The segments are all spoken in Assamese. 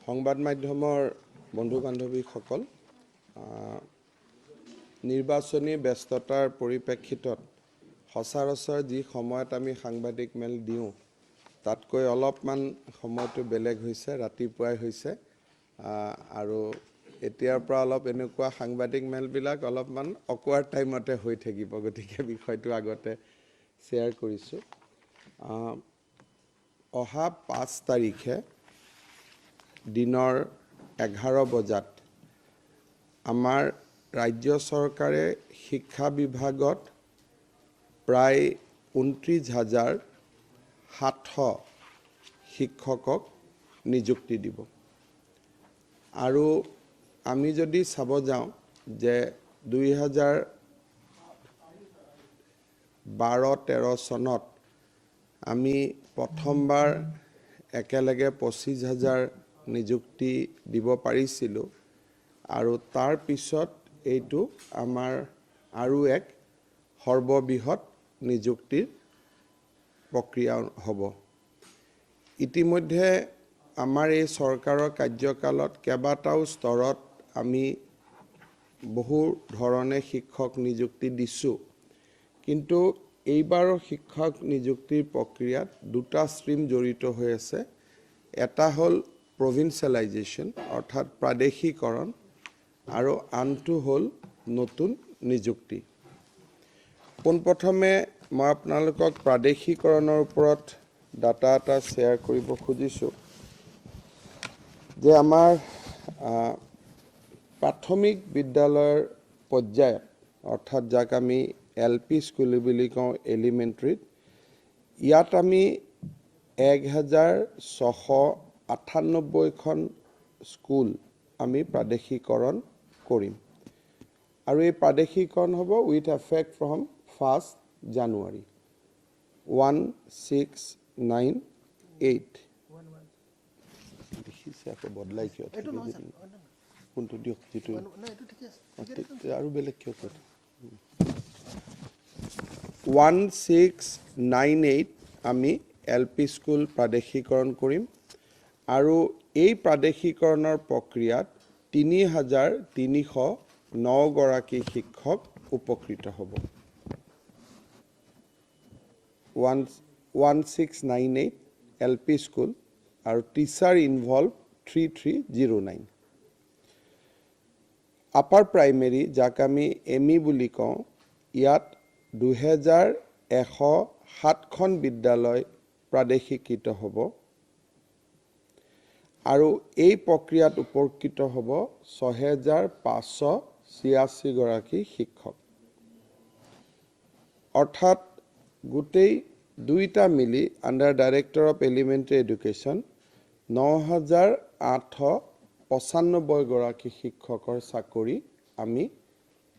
সংবাদ মাধ্যমৰ বন্ধু বান্ধৱীসকল নিৰ্বাচনী ব্যস্ততাৰ পৰিপ্ৰেক্ষিতত সচৰাচৰ যি সময়ত আমি সাংবাদিক মেল দিওঁ তাতকৈ অলপমান সময়টো বেলেগ হৈছে ৰাতিপুৱাই হৈছে আৰু এতিয়াৰ পৰা অলপ এনেকুৱা সাংবাদিক মেলবিলাক অলপমান অকৱাৰ্ড টাইমতে হৈ থাকিব গতিকে বিষয়টো আগতে শ্বেয়াৰ কৰিছোঁ অহা 5 তাৰিখে দিনৰ 11 বজাত আমাৰ ৰাজ্য চৰকাৰে শিক্ষা বিভাগত প্ৰায় 29,700 শিক্ষকক নিযুক্তি দিব আৰু আমি যদি চাব যাওঁ যে 2012-13 চনত আমি প্ৰথমবাৰ একেলগে 25,000 নিযুক্তি দিব পাৰিছিলোঁ আৰু তাৰ পিছত এইটো আমাৰ আৰু এক সৰ্ববৃহৎ নিযুক্তিৰ প্ৰক্ৰিয়া হ'ব ইতিমধ্যে আমাৰ এই চৰকাৰৰ কাৰ্যকালত কেইবাটাও স্তৰত আমি বহু ধৰণে শিক্ষক নিযুক্তি দিছোঁ কিন্তু এইবাৰৰ শিক্ষক নিযুক্তিৰ প্ৰক্ৰিয়াত দুটা ষ্ট্ৰীম জড়িত হৈ আছে এটা হ'ল প্ৰভিন্সিয়েলাইজেশ্যন অৰ্থাৎ প্ৰাদেশিকৰণ আৰু আনটো হ'ল নতুন নিযুক্তি পোনপ্ৰথমে মই আপোনালোকক প্ৰাদেশিকৰণৰ ওপৰত ডাটা এটা শ্বেয়াৰ কৰিব খুজিছোঁ যে আমাৰ প্ৰাথমিক বিদ্যালয়ৰ পৰ্যায়ত অৰ্থাৎ যাক আমি LP স্কুল বুলি কওঁ এলিমেণ্টাৰীত ইয়াত আমি 1,698খন স্কুল আমি প্ৰাদেশিকৰণ কৰিম আৰু এই প্ৰাদেশিকৰণ হ'ব উইথ এফেক্ট ফ্ৰম 1st জানুৱাৰী 1698 দেখিছে আকৌ বদলাই কিয় কোনটো দিয়ক যিটো আৰু বেলেগ কিয় কৈ 1698 আমি LP স্কুল প্ৰাদেশিকৰণ কৰিম আৰু এই প্ৰাদেশিকৰণৰ প্ৰক্ৰিয়াত 3,309 গৰাকী শিক্ষক উপকৃত হ'ব 1698 LP স্কুল আৰু টিচাৰ ইনভলভ 3309 আপাৰ প্ৰাইমেৰী যাক আমি ME বুলি কওঁ ইয়াত 2,107খন বিদ্যালয় প্ৰাদেশিকৃত হ'ব আৰু এই প্ৰক্ৰিয়াত উপকৃত হ'ব 6,586 গৰাকী শিক্ষক অৰ্থাৎ গোটেই দুইটা মিলি under director of elementary education 9,895 গৰাকী শিক্ষকৰ চাকৰি আমি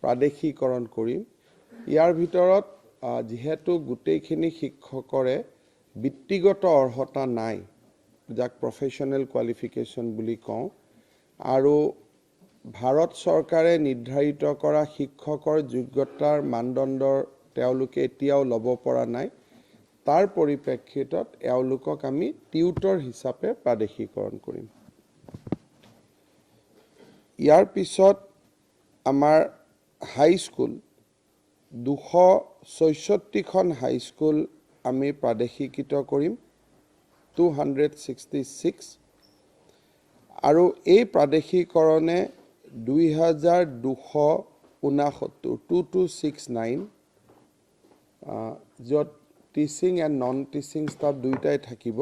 প্ৰাদেশিকৰণ কৰিম ইয়াৰ ভিতৰত যেহেতু গোটেইখিনি শিক্ষকৰে বৃত্তিগত অৰ্হতা নাই যাক প্ৰফেশ্যনেল কোৱালিফিকেশ্যন বুলি কওঁ আৰু ভাৰত চৰকাৰে নিৰ্ধাৰিত কৰা শিক্ষকৰ যোগ্যতাৰ মানদণ্ডৰ তেওঁলোকে এতিয়াও ল'ব পৰা নাই তাৰ পৰিপ্ৰেক্ষিতত এওঁলোকক আমি টিউটৰ হিচাপে প্ৰাদেশিকৰণ কৰিম ইয়াৰ পিছত আমাৰ হাই স্কুল 266খন হাই স্কুল আমি প্ৰাদেশিকৃত কৰিম 266 আৰু এই প্ৰাদেশিকৰণে 2,269 য'ত teaching and non teaching staff দুয়োটাই থাকিব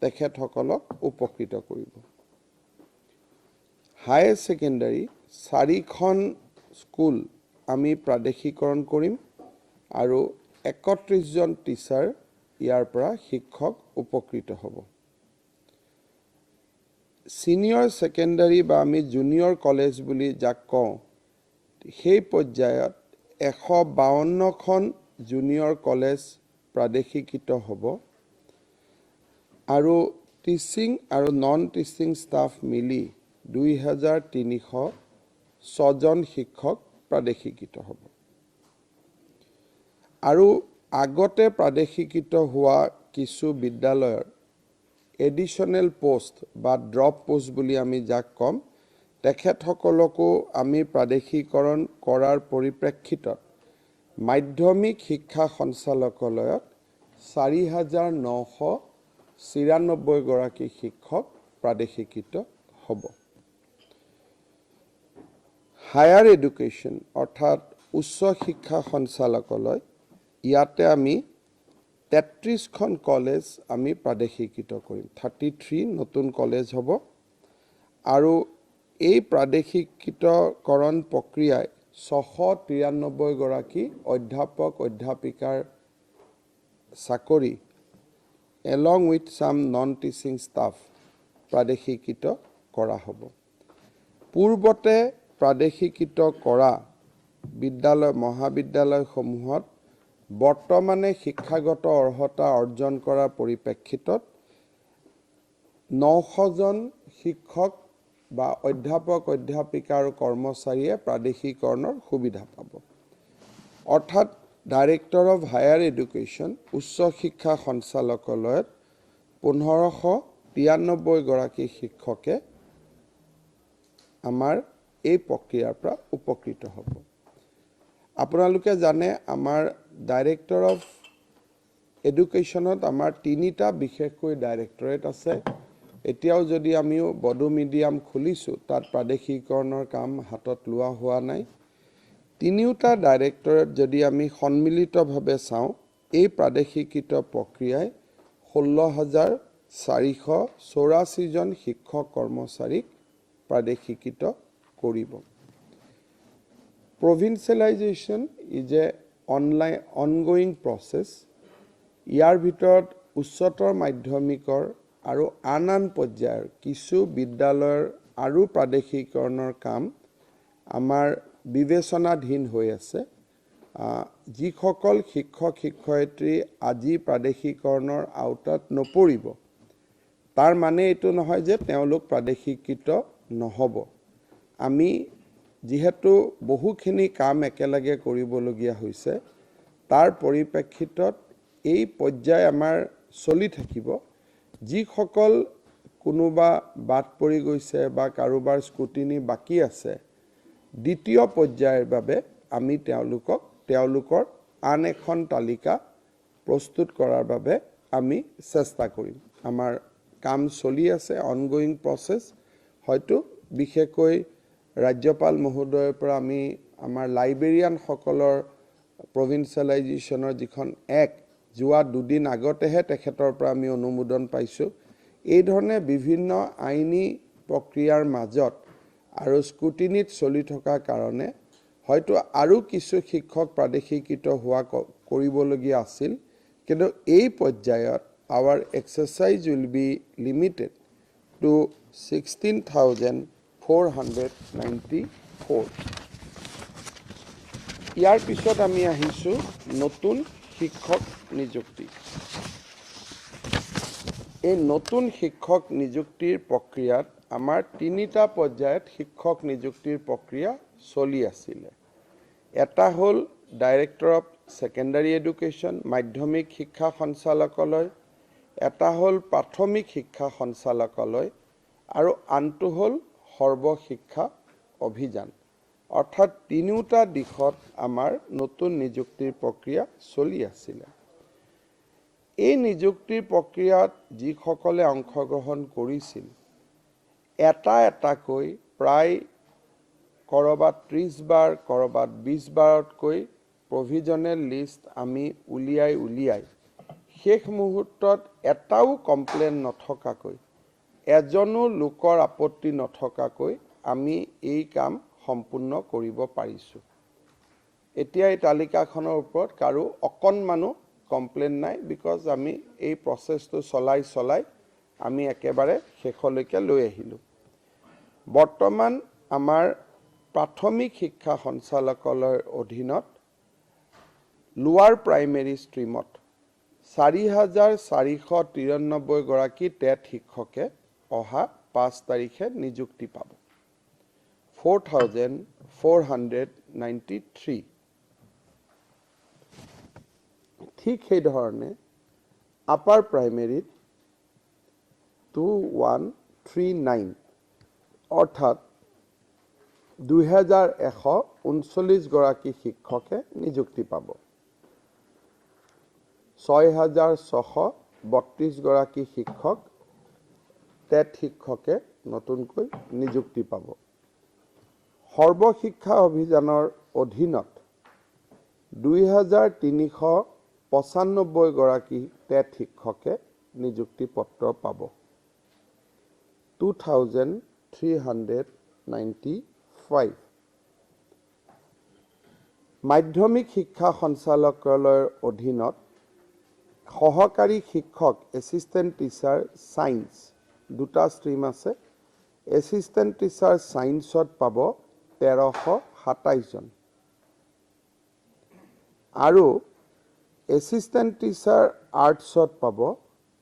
তেখেতসকলক উপকৃত কৰিব হায়াৰ ছেকেণ্ডাৰী 4খন স্কুল আমি প্ৰাদেশিকৰণ কৰিম আৰু 31জন টিচাৰ ইয়াৰ পৰা শিক্ষক উপকৃত হ'ব সিনিয়ৰ ছেকেণ্ডাৰী বা আমি জুনিয়ৰ কলেজ বুলি যাক কওঁ সেই পৰ্যায়ত 152খন জুনিয়ৰ কলেজ প্ৰাদেশিকৃত হ'ব আৰু টিচিং আৰু নন টিচিং ষ্টাফ মিলি 2,306জন শিক্ষক প্ৰাদেশিকৃত হ'ব আৰু আগতে প্ৰাদেশিকৃত হোৱা কিছু বিদ্যালয়ৰ এডিশ্যনেল পোষ্ট বা ড্ৰপ পোষ্ট বুলি আমি যাক ক'ম তেখেতসকলকো আমি প্ৰাদেশিকৰণ কৰাৰ পৰিপ্ৰেক্ষিতত মাধ্যমিক শিক্ষা সঞ্চালকালয়ত 4,994 গৰাকী শিক্ষক প্ৰাদেশিকিত হ'ব। হায়াৰ এডুকেশ্যন অৰ্থাৎ উচ্চ শিক্ষা সঞ্চালকালয় ইয়াতে আমি 33খন কলেজ আমি প্ৰাদেশিকিত কৰিম। 33 নতুন কলেজ হ'ব আৰু এই প্ৰাদেশিকীকৰণ প্ৰক্ৰিয়ায় 693 গৰাকী অধ্যাপক অধ্যাপিকাৰ চাকৰি along with some non-teaching staff প্ৰাদেশিকিত কৰা হ'ব। পূৰ্বতে প্ৰাদেশিকিত কৰা বিদ্যালয় মহাবিদ্যালয়সমূহত বৰ্তমানে শিক্ষাগত অৰ্হতা অৰ্জন কৰাৰ পৰিপ্ৰেক্ষিতত 900 জন শিক্ষক বা অধ্যাপক অধ্যাপিকা আৰু কৰ্মচাৰীয়ে প্ৰাদেশিকৰণৰ সুবিধা পাব। অৰ্থাৎ ডাইৰেক্টৰ অফ হায়াৰ এডুকেশ্যন উচ্চ শিক্ষা সঞ্চালকালয়ত 1593 গৰাকী শিক্ষকে আমাৰ এই প্ৰক্ৰিয়াৰ পৰা উপকৃত হ'ব। আপোনালোকে জানে আমাৰ ডাইৰেক্টৰ অফ এডুকেশ্যনত আমাৰ 3টা বিশেষকৈ ডাইৰেক্টৰেট আছে। এতিয়াও যদি আমিও বড়ো মিডিয়াম খুলিছোঁ তাত প্ৰাদেশিকৰণৰ কাম হাতত লোৱা হোৱা নাই। 3টা ডাইৰেক্টৰেট যদি আমি সন্মিলিতভাৱে চাওঁ এই প্ৰাদেশিকিত প্ৰক্ৰিয়াই 16,484 জন শিক্ষক কৰ্মচাৰীক প্ৰাদেশিকিত কৰিব। Provincialization is a ongoing process. ইয়াৰ ভিতৰত উচ্চতৰ মাধ্যমিকৰ আৰু আন পৰ্যায়ৰ কিছু বিদ্যালয়ৰ আৰু প্ৰাদেশিকৰণৰ কাম আমাৰ বিবেচনাধীন হৈ আছে। যিসকল শিক্ষক শিক্ষয়িত্ৰী আজি প্ৰাদেশিকৰণৰ আওতাত নপৰিব তাৰ মানে এইটো নহয় যে তেওঁলোক প্ৰাদেশিকিত নহ'ব। আমি যিহেতু বহুখিনি কাম একেলগে কৰিবলগীয়া হৈছে তাৰ পৰিপ্ৰেক্ষিতত এই পৰ্যায় আমাৰ চলি থাকিব। যিসকল কোনোবা বাদ পৰি গৈছে বা কাৰোবাৰ স্কুটিনি বাকী আছে দ্বিতীয় পৰ্যায়ৰ বাবে আমি তেওঁলোকৰ আন এখন তালিকা প্ৰস্তুত কৰাৰ বাবে আমি চেষ্টা কৰিম। আমাৰ কাম চলি আছে, অনগোয়িং প্ৰচেছ। হয়তো বিশেষকৈ ৰাজ্যপাল মহোদয়ৰ পৰা আমি আমাৰ লাইব্ৰেৰিয়ানসকলৰ প্ৰভিন্সিয়েলাইজেশ্যনৰ যিখন যোৱা 2 দিন আগতেহে তেখেতৰ পৰা আমি অনুমোদন পাইছোঁ। এই ধৰণে বিভিন্ন আইনী প্ৰক্ৰিয়াৰ মাজত আৰু স্কুটিনিত চলি থকা কাৰণে হয়তো আৰু কিছু শিক্ষক প্ৰাদেশিকিত কৰিবলগীয়া আছিল। কিন্তু এই পৰ্যায়ত our exercise will be limited to 16,494. ইয়াৰ পিছত আমি আহিছোঁ নতুন শিক্ষক নিযুক্তি। এই নতুন শিক্ষক নিযুক্তিৰ প্ৰক্ৰিয়াত আমাৰ 3টা পৰ্যায়ত শিক্ষক নিযুক্তিৰ প্ৰক্ৰিয়া চলি আছিল। এটা হ'ল ডাইৰেক্টৰ অফ ছেকেণ্ডাৰী এডুকেশ্যন মাধ্যমিক শিক্ষা সঞ্চালকালয়, এটা হ'ল প্ৰাথমিক শিক্ষা সঞ্চালকালয় আৰু আনটো হ'ল সৰ্বশিক্ষা অভিযান। অৰ্থাৎ 3টা দিশত আমাৰ নতুন নিযুক্তিৰ প্ৰক্ৰিয়া চলি আছিল। এই নিযুক্তিৰ প্ৰক্ৰিয়াত যিসকলে অংশগ্ৰহণ কৰিছিল এটাকৈ প্ৰায় কৰবাত 30 বাৰ কৰবাত 20 বাৰতকৈ প্ৰভিজনেল লিষ্ট আমি উলিয়াই শেষ মুহূৰ্তত এটাও কমপ্লেইন নথকাকৈ এজনো লোকৰ আপত্তি নথকাকৈ আমি এই কাম সম্পূৰ্ণ কৰিব পাৰিছোঁ। এতিয়া এই তালিকাখনৰ ওপৰত কাৰো অকণমানো কমপ্লেইন নাই, বিকজ আমি এই প্ৰচেছটো চলাই আমি একেবাৰে শেষলৈকে লৈ আহিলোঁ। বৰ্তমান আমাৰ প্ৰাথমিক শিক্ষা সঞ্চালকালয়ৰ অধীনত লোৱাৰ প্ৰাইমেৰী ষ্ট্ৰীমত 4,493 গৰাকী টেট শিক্ষকে অহা 5 তাৰিখে নিযুক্তি পাব। 4,493। ঠিক সেই ধৰণে আপাৰ প্ৰাইমেৰীত 2139 অৰ্থাৎ 2139 গৰাকী শিক্ষকে নিযুক্তি পাব। 6632 গৰাকী শিক্ষক টেট শিক্ষকে নতুনকৈ নিযুক্তি পাব। সৰ্বশিক্ষা অভিযানৰ অধীনত 2395 গৰাকী টেট শিক্ষকে নিযুক্তি পত্ৰ পাব। 2395 মাধ্যমিক শিক্ষা সঞ্চালকালয়ৰ অধীনত সহকাৰী শিক্ষক এছিষ্টেণ্ট টিচাৰ সায়েন্স দুটা ষ্ট্ৰীম আছে। এছিষ্টেণ্ট টিচাৰ সায়েন্সত পাব 1327 জন আৰু এছিষ্টেণ্ট টিচাৰ আৰ্টছত পাব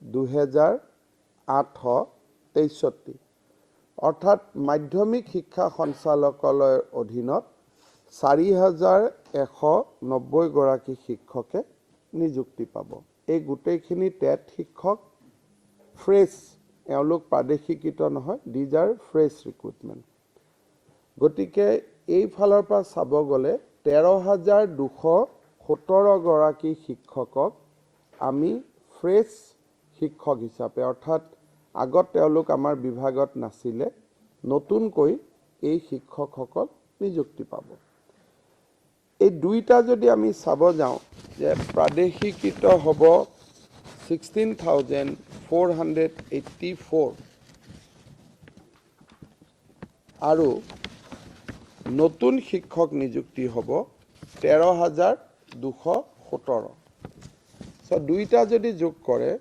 2863 অৰ্থাৎ মাধ্যমিক শিক্ষা সঞ্চালকালয়ৰ অধীনত 4190 গৰাকী শিক্ষকে নিযুক্তি পাব। এই গোটেইখিনি টেট শিক্ষক ফ্ৰেছ, এওঁলোক প্ৰাদেশিকৃত নহয়, দিজ আৰ ফ্ৰেছ ৰিক্ৰুটমেণ্ট। গতিকে এইফালৰ পৰা চাব গ'লে 13,217 গৰাকী শিক্ষকক আমি ফ্ৰেছ শিক্ষক হিচাপে, অৰ্থাৎ আগত তেওঁলোক আমাৰ বিভাগত নাছিলে, নতুনকৈ এই শিক্ষকসকল নিযুক্তি পাব। এই দুইটা যদি আমি চাব যাওঁ যে প্ৰাদেশিকৃত হ'ব 16,484 আৰু নতুন শিক্ষক নিযুক্তি হ'ব 13,217। সো দুইটা যদি যোগ কৰে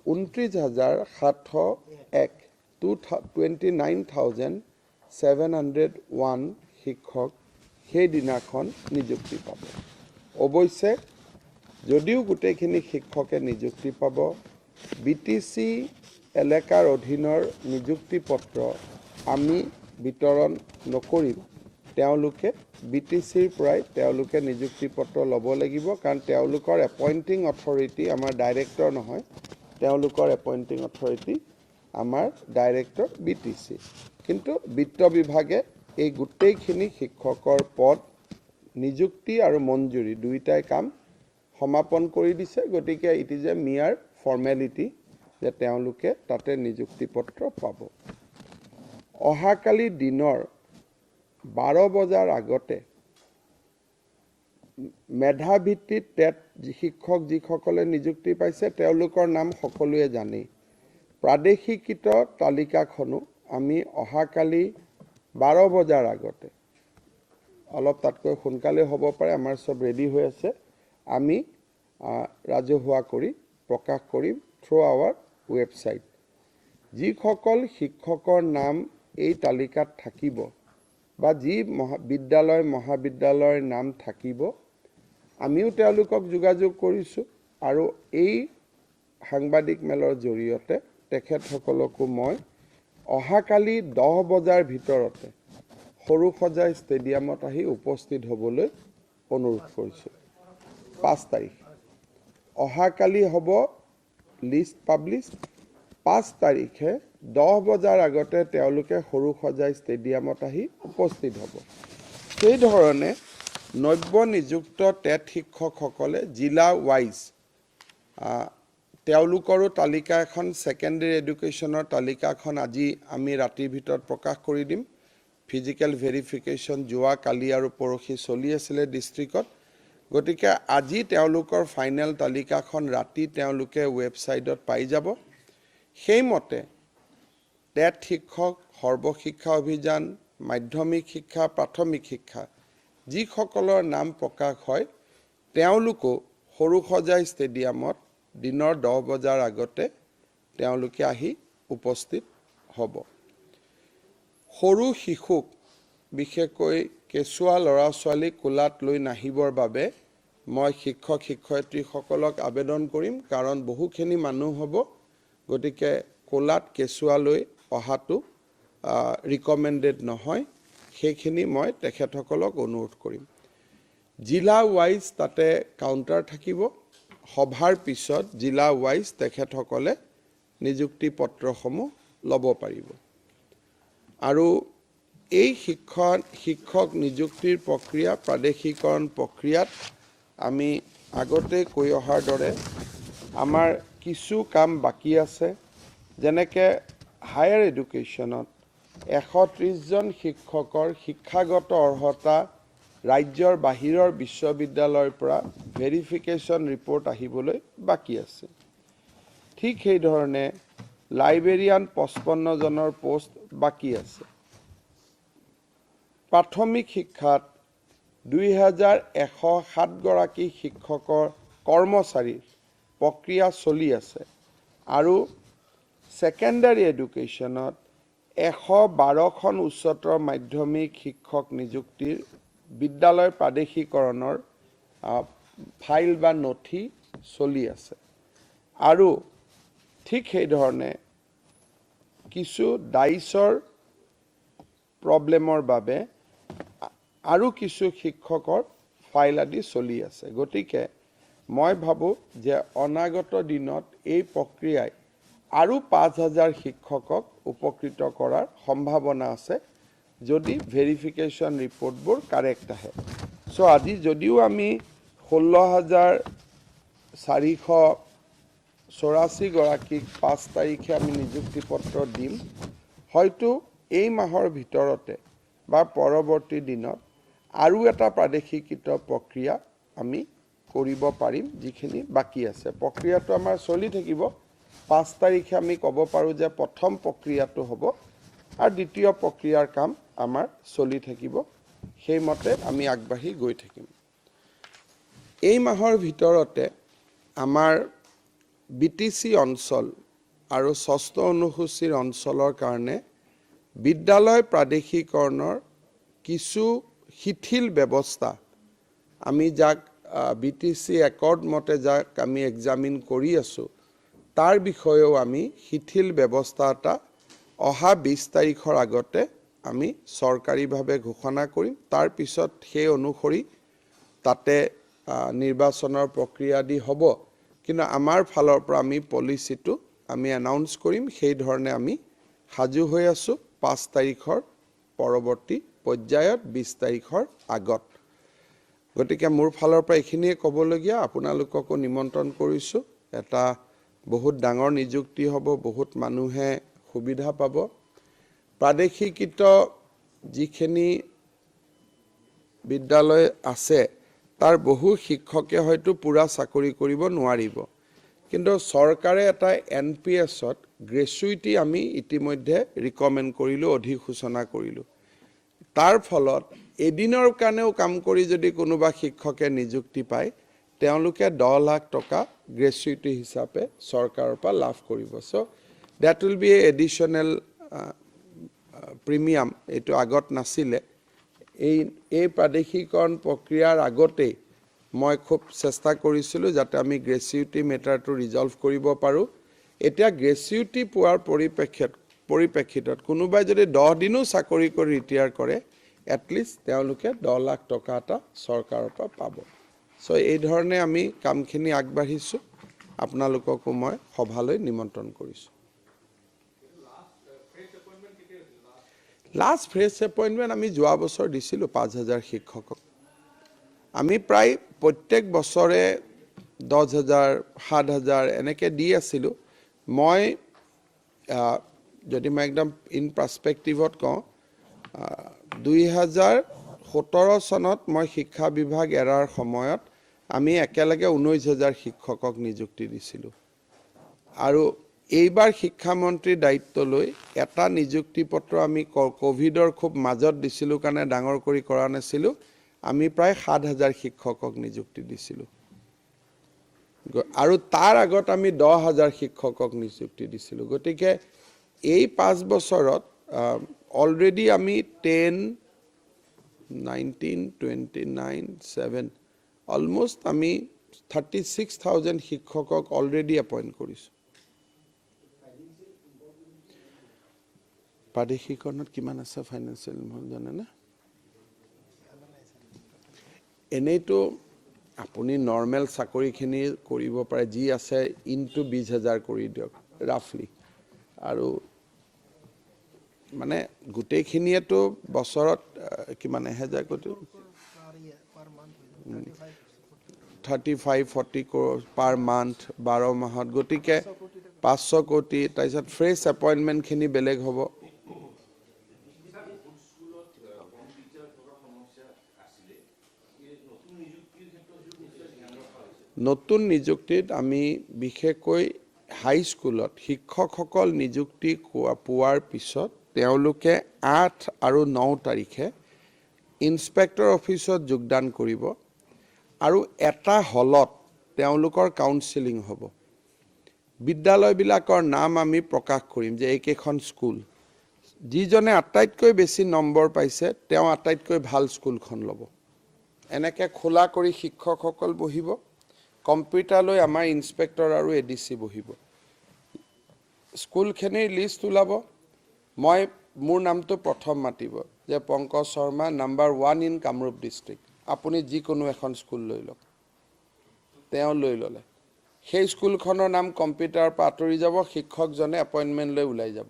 29,701 29,701 শিক্ষক সেইদিনাখন নিযুক্তি পাব। অৱশ্যে যদিও গোটেইখিনি শিক্ষকে নিযুক্তি পাব, BTC এলেকাৰ অধীনৰ নিযুক্তি পত্ৰ আমি বিতৰণ নকৰিম। তেওঁলোকে BTCৰ পৰাই তেওঁলোকে নিযুক্তি পত্ৰ ল'ব লাগিব, কাৰণ তেওঁলোকৰ এপইণ্টিং অথৰিটি আমাৰ ডাইৰেক্টৰ নহয়, তেওঁলোকৰ এপইণ্টিং অথৰিটি আমাৰ ডাইৰেক্টৰ BTC। কিন্তু বিত্ত বিভাগে এই গোটেইখিনি শিক্ষকৰ পদ নিযুক্তি আৰু মঞ্জুৰি দুইটাই কাম সমাপন কৰি দিছে। গতিকে ইট ইজ এ মিয়াৰ ফৰ্মেলিটি যে তেওঁলোকে তাতে নিযুক্তি পত্ৰ পাব। অহাকালি দিনৰ 12 বজাৰ আগতে মেধাভিত্তিত টেট শিক্ষক যিসকলে নিযুক্তি পাইছে তেওঁলোকৰ নাম সকলোৱে জানেই। প্ৰাদেশিকৃত তালিকাখনো আমি অহাকালি 12 বজাৰ আগতে, অলপ তাতকৈ সোনকালে হ'ব পাৰে, আমাৰ সব ৰেডি হৈ আছে, আমি ৰাজহুৱা কৰি প্ৰকাশ কৰিম থ্ৰু আৱাৰ ৱেবছাইট। যিসকল শিক্ষকৰ নাম এই তালিকাত থাকিব বা যি বিদ্যালয় মহাবিদ্যালয়ৰ নাম থাকিব, আমিও তেওঁলোকক যোগাযোগ কৰিছোঁ আৰু এই সাংবাদিক মেলৰ জৰিয়তে তেখেতসকলকো মই অহাকালি 10 বজাৰ ভিতৰতে সৰুসজাই ষ্টেডিয়ামত আহি উপস্থিত হ'বলৈ অনুৰোধ কৰিছোঁ। 5 তাৰিখ অহাকালি হ'ব লিষ্ট পাব্লিছ। 5 তাৰিখে 10 বজাৰ আগতে তেওঁলোকে সৰুসজাই ষ্টেডিয়ামত আহি উপস্থিত হ'ব। সেইধৰণে নব্য নিযুক্ত টেট শিক্ষকসকলে জিলা ৱাইজ তেওঁলোকৰো তালিকা এখন, ছেকেণ্ডেৰী এডুকেশ্যনৰ তালিকাখন আজি আমি ৰাতিৰ ভিতৰত প্ৰকাশ কৰি দিম। ফিজিকেল ভেৰিফিকেশ্যন যোৱা কালি আৰু পৰহি চলি আছিলে ডিষ্ট্ৰিক্টত। গতিকে আজি তেওঁলোকৰ ফাইনেল তালিকাখন ৰাতি তেওঁলোকে ৱেবছাইটত পাই যাব। সেইমতে টেট শিক্ষক, সৰ্বশিক্ষা অভিযান, মাধ্যমিক শিক্ষা, প্ৰাথমিক শিক্ষা যিসকলৰ নাম প্ৰকাশ হয় তেওঁলোকো সৰুসজাই ষ্টেডিয়ামত দিনৰ 10 বজাৰ আগতে তেওঁলোকে আহি উপস্থিত হ'ব। সৰু শিশুক, বিশেষকৈ কেঁচুৱা ল'ৰা ছোৱালীক কোলাত লৈ নাহিবৰ বাবে মই শিক্ষক শিক্ষয়িত্ৰীসকলক আবেদন কৰিম, কাৰণ বহুখিনি মানুহ হ'ব। গতিকে কোলাত কেঁচুৱা লৈ অহাটো ৰিকমেণ্ডেড নহয়, সেইখিনি মই তেখেতসকলক অনুৰোধ কৰিম। জিলা ৱাইজ তাতে কাউণ্টাৰ থাকিব। সভাৰ পিছত জিলা ৱাইজ তেখেতসকলে নিযুক্তি পত্ৰসমূহ ল'ব পাৰিব আৰু এই শিক্ষক নিযুক্তিৰ প্ৰক্ৰিয়া প্ৰাদেশিকৰণ প্ৰক্ৰিয়াত আমি আগতে কৈ অহাৰ দৰে আমাৰ কিছু কাম বাকী আছে যেনেকৈ হায়াৰ এডুকেশ্যনত 130 জন শিক্ষকৰ শিক্ষাগত অৰ্হতা ৰাজ্যৰ বাহিৰৰ বিশ্ববিদ্যালয়ৰ পৰা ভেৰিফিকেশ্যন ৰিপৰ্ট আহিবলৈ বাকী আছে ঠিক সেই ধৰণে লাইব্ৰেৰিয়ান 55 জনৰ পোষ্ট বাকী আছে প্ৰাথমিক শিক্ষাত 2107 গৰাকী শিক্ষকৰ কৰ্মচাৰীৰ প্ৰক্ৰিয়া চলি আছে আৰু সেকেন্ডাৰী এডুকেশ্যনত 112খন উচ্চতৰ মাধ্যমিক শিক্ষক নিযুক্তিৰ বিদ্যালয় প্ৰাদেশিকৰণৰ ফাইল বা নথি চলি আছে আৰু ঠিক সেই ধৰণে কিছু ডাইচৰ প্ৰব্লেমৰ বাবে আৰু কিছু শিক্ষকৰ ফাইল আদি চলি আছে গতিকে মই ভাবো যে অনাগত দিনত এই প্ৰক্ৰিয়াই আৰু 5000 শিক্ষকক উপকৃত কৰাৰ সম্ভাৱনা আছে যদি ভেৰিফিকেশ্যন ৰিপৰ্টবোৰ কাৰেক্ট আহে সো আজি যদিও আমি 16484 গৰাকীক 5 তাৰিখে আমি নিযুক্তি পত্ৰ দিম হয়তো এই মাহৰ ভিতৰতে বা পৰৱৰ্তী দিনত আৰু এটা প্ৰাদেশিকৃত প্ৰক্ৰিয়া আমি কৰিব পাৰিম যিখিনি বাকী আছে প্ৰক্ৰিয়াটো আমাৰ চলি থাকিব 5 তাৰিখে আমি ক'ব পাৰো যে প্ৰথম প্ৰক্ৰিয়াটো হ'ব আৰু দ্বিতীয় প্ৰক্ৰিয়াৰ কাম আমাৰ চলি থাকিব সেইমতে আমি আগবাঢ়ি গৈ থাকিম এই মাহৰ ভিতৰতে আমাৰ বিটিসি অঞ্চল আৰু ষষ্ঠ অনুসূচীৰ অঞ্চলৰ কাৰণে বিদ্যালয় প্ৰাদেশিকৰণৰ কিছু শিথিল ব্যৱস্থা আমি যাক বিটিসি একৰ্ড মতে যাক আমি এক্সামিন কৰি আছো তাৰ বিষয়েও আমি শিথিল ব্যৱস্থা এটা অহা 20 তাৰিখৰ আগতে আমি চৰকাৰীভাৱে ঘোষণা কৰিম তাৰ পিছত সেই অনুসৰি তাতে নিৰ্বাচনৰ প্ৰক্ৰিয়া দি হ'ব কিন্তু আমাৰ ফালৰ পৰা আমি পলিচিটো আমি এনাউন্স কৰিম সেই ধৰণে আমি হাজু হৈ আছো 5 তাৰিখৰ পৰৱৰ্তী পৰ্যায়ত 20 তাৰিখৰ আগত গতিকে মোৰ ফালৰ পৰা এইখিনিয়ে ক'বলগীয়া আপোনালোককো নিমন্ত্ৰণ কৰিছো এটা বহুত ডাঙৰ নিযুক্তি হ'ব বহুত মানুহে সুবিধা পাব প্ৰাদেশিকৃত যিখিনি বিদ্যালয় আছে তাৰ বহু শিক্ষকে হয়তো পুৰা চাকৰি কৰিব নোৱাৰিব কিন্তু চৰকাৰে এটা এনপিএছত গ্ৰেচুইটি আমি ইতিমধ্যে ৰিকমেন্ড কৰিলো অধিসূচনা কৰিলো তাৰ ফলত এদিনৰ কাৰণেও কাম কৰি যদি কোনোবা শিক্ষকে নিযুক্তি পায় তেওঁলোকে 10 লাখ টকা গ্ৰেচুইটি হিচাপে চৰকাৰৰ পৰা লাভ কৰিব so that will be A additional premium এটো আগত নাছিলে এই প্ৰাদেশিকৰণ প্ৰক্ৰিয়াৰ আগতে মই খুব চেষ্টা কৰিছিলো যাতে আমি গ্ৰেচুইটি মেটাৰটো ৰিজলভ কৰিব পাৰো এতিয়া গ্ৰেচুইটি পোৱাৰ পৰিপ্ৰেক্ষিতত কোনোবাই যদি 10 দিনো চাকৰি কৰি ৰিটায়াৰ কৰে এটলিষ্ট তেওঁলোকে 10 লাখ টকা এটা চৰকাৰৰ পৰা পাব সো এই ধৰণে আমি কামখিনি আগবাঢ়িছো আপোনালোককো মই সভালৈ নিমন্ত্ৰণ কৰিছো লাষ্ট ফ্ৰেছ এপইন্টমেন্ট আমি যোৱা বছৰ দিছিলো 5000 শিক্ষকক আমি প্ৰায় প্ৰত্যেক বছৰে 10000 7000 এনেকে দি আছিলো মই যদি মই একদম ইন পাৰ্সপেক্টিভত কওঁ 2017 চনত মই শিক্ষা বিভাগ এৰাৰ সময়ত আমি একেলগে 19000 শিক্ষকক নিযুক্তি দিছিলো আৰু এইবাৰ শিক্ষা মন্ত্ৰীৰ দায়িত্ব লৈ এটা নিযুক্তি পত্ৰ আমি কোভিডৰ খুব মাজত দিছিলো কাৰণে ডাঙৰ কৰি কৰা নাছিলো আমি প্ৰায় 7000 শিক্ষকক নিযুক্তি দিছিলো আৰু তাৰ আগত আমি 10000 শিক্ষকক নিযুক্তি দিছিলো গতিকে এই 5 বছৰত অলৰেডি আমি 10 19 29 7 অলমোস্ট আমি 36000 শিক্ষকক অলৰেডি এপইন্ট কৰিছো প্ৰাদেশিকৰণত কিমান আছে ফাইনান্সিয়েল মই জানে না এনেইতো আপুনি নৰ্মেল চাকৰিখিনি কৰিব পাৰে যি আছে ইনটু 20000 কৰি দিয়ক ৰাফলি আৰু মানে গোটেইখিনিয়েতো বছৰত কিমান 1000 কোটি 35-40 crore per month 12 মাহত গতিকে 500 কোটি তাৰপিছত ফ্ৰেছ এপইণ্টমেণ্টখিনি বেলেগ হ'ব নতুন নিযুক্তিত আমি বিশেষকৈ হাই স্কুলত শিক্ষকসকল নিযুক্তি পোৱাৰ পিছত তেওঁলোকে 8 আৰু 9 তাৰিখে ইন্সপেক্টৰ অফিচত যোগদান কৰিব আৰু এটা হলত তেওঁলোকৰ কাউন্সেলিং হ'ব বিদ্যালয়বিলাকৰ নাম আমি প্ৰকাশ কৰিম যে এইকেইখন স্কুল যিজনে আটাইতকৈ বেছি নম্বৰ পাইছে তেওঁ আটাইতকৈ ভাল স্কুলখন ল'ব এনেকৈ খোলা কৰি শিক্ষকসকল বহিব কম্পিউটাৰ লৈ আমাৰ ইন্সপেক্টৰ আৰু এডিসি বহিব স্কুলখিনিৰ লিষ্ট ওলাব মই মোৰ নামটো প্ৰথম মাতিব যে Pankaj Sharma number 1 in Kamrup district আপুনি যিকোনো এখন স্কুল লৈ লওক তেওঁ লৈ ল'লে সেই স্কুলখনৰ নাম কম্পিউটাৰৰ পৰা আঁতৰি যাব শিক্ষকজনে এপইণ্টমেণ্ট লৈ ওলাই যাব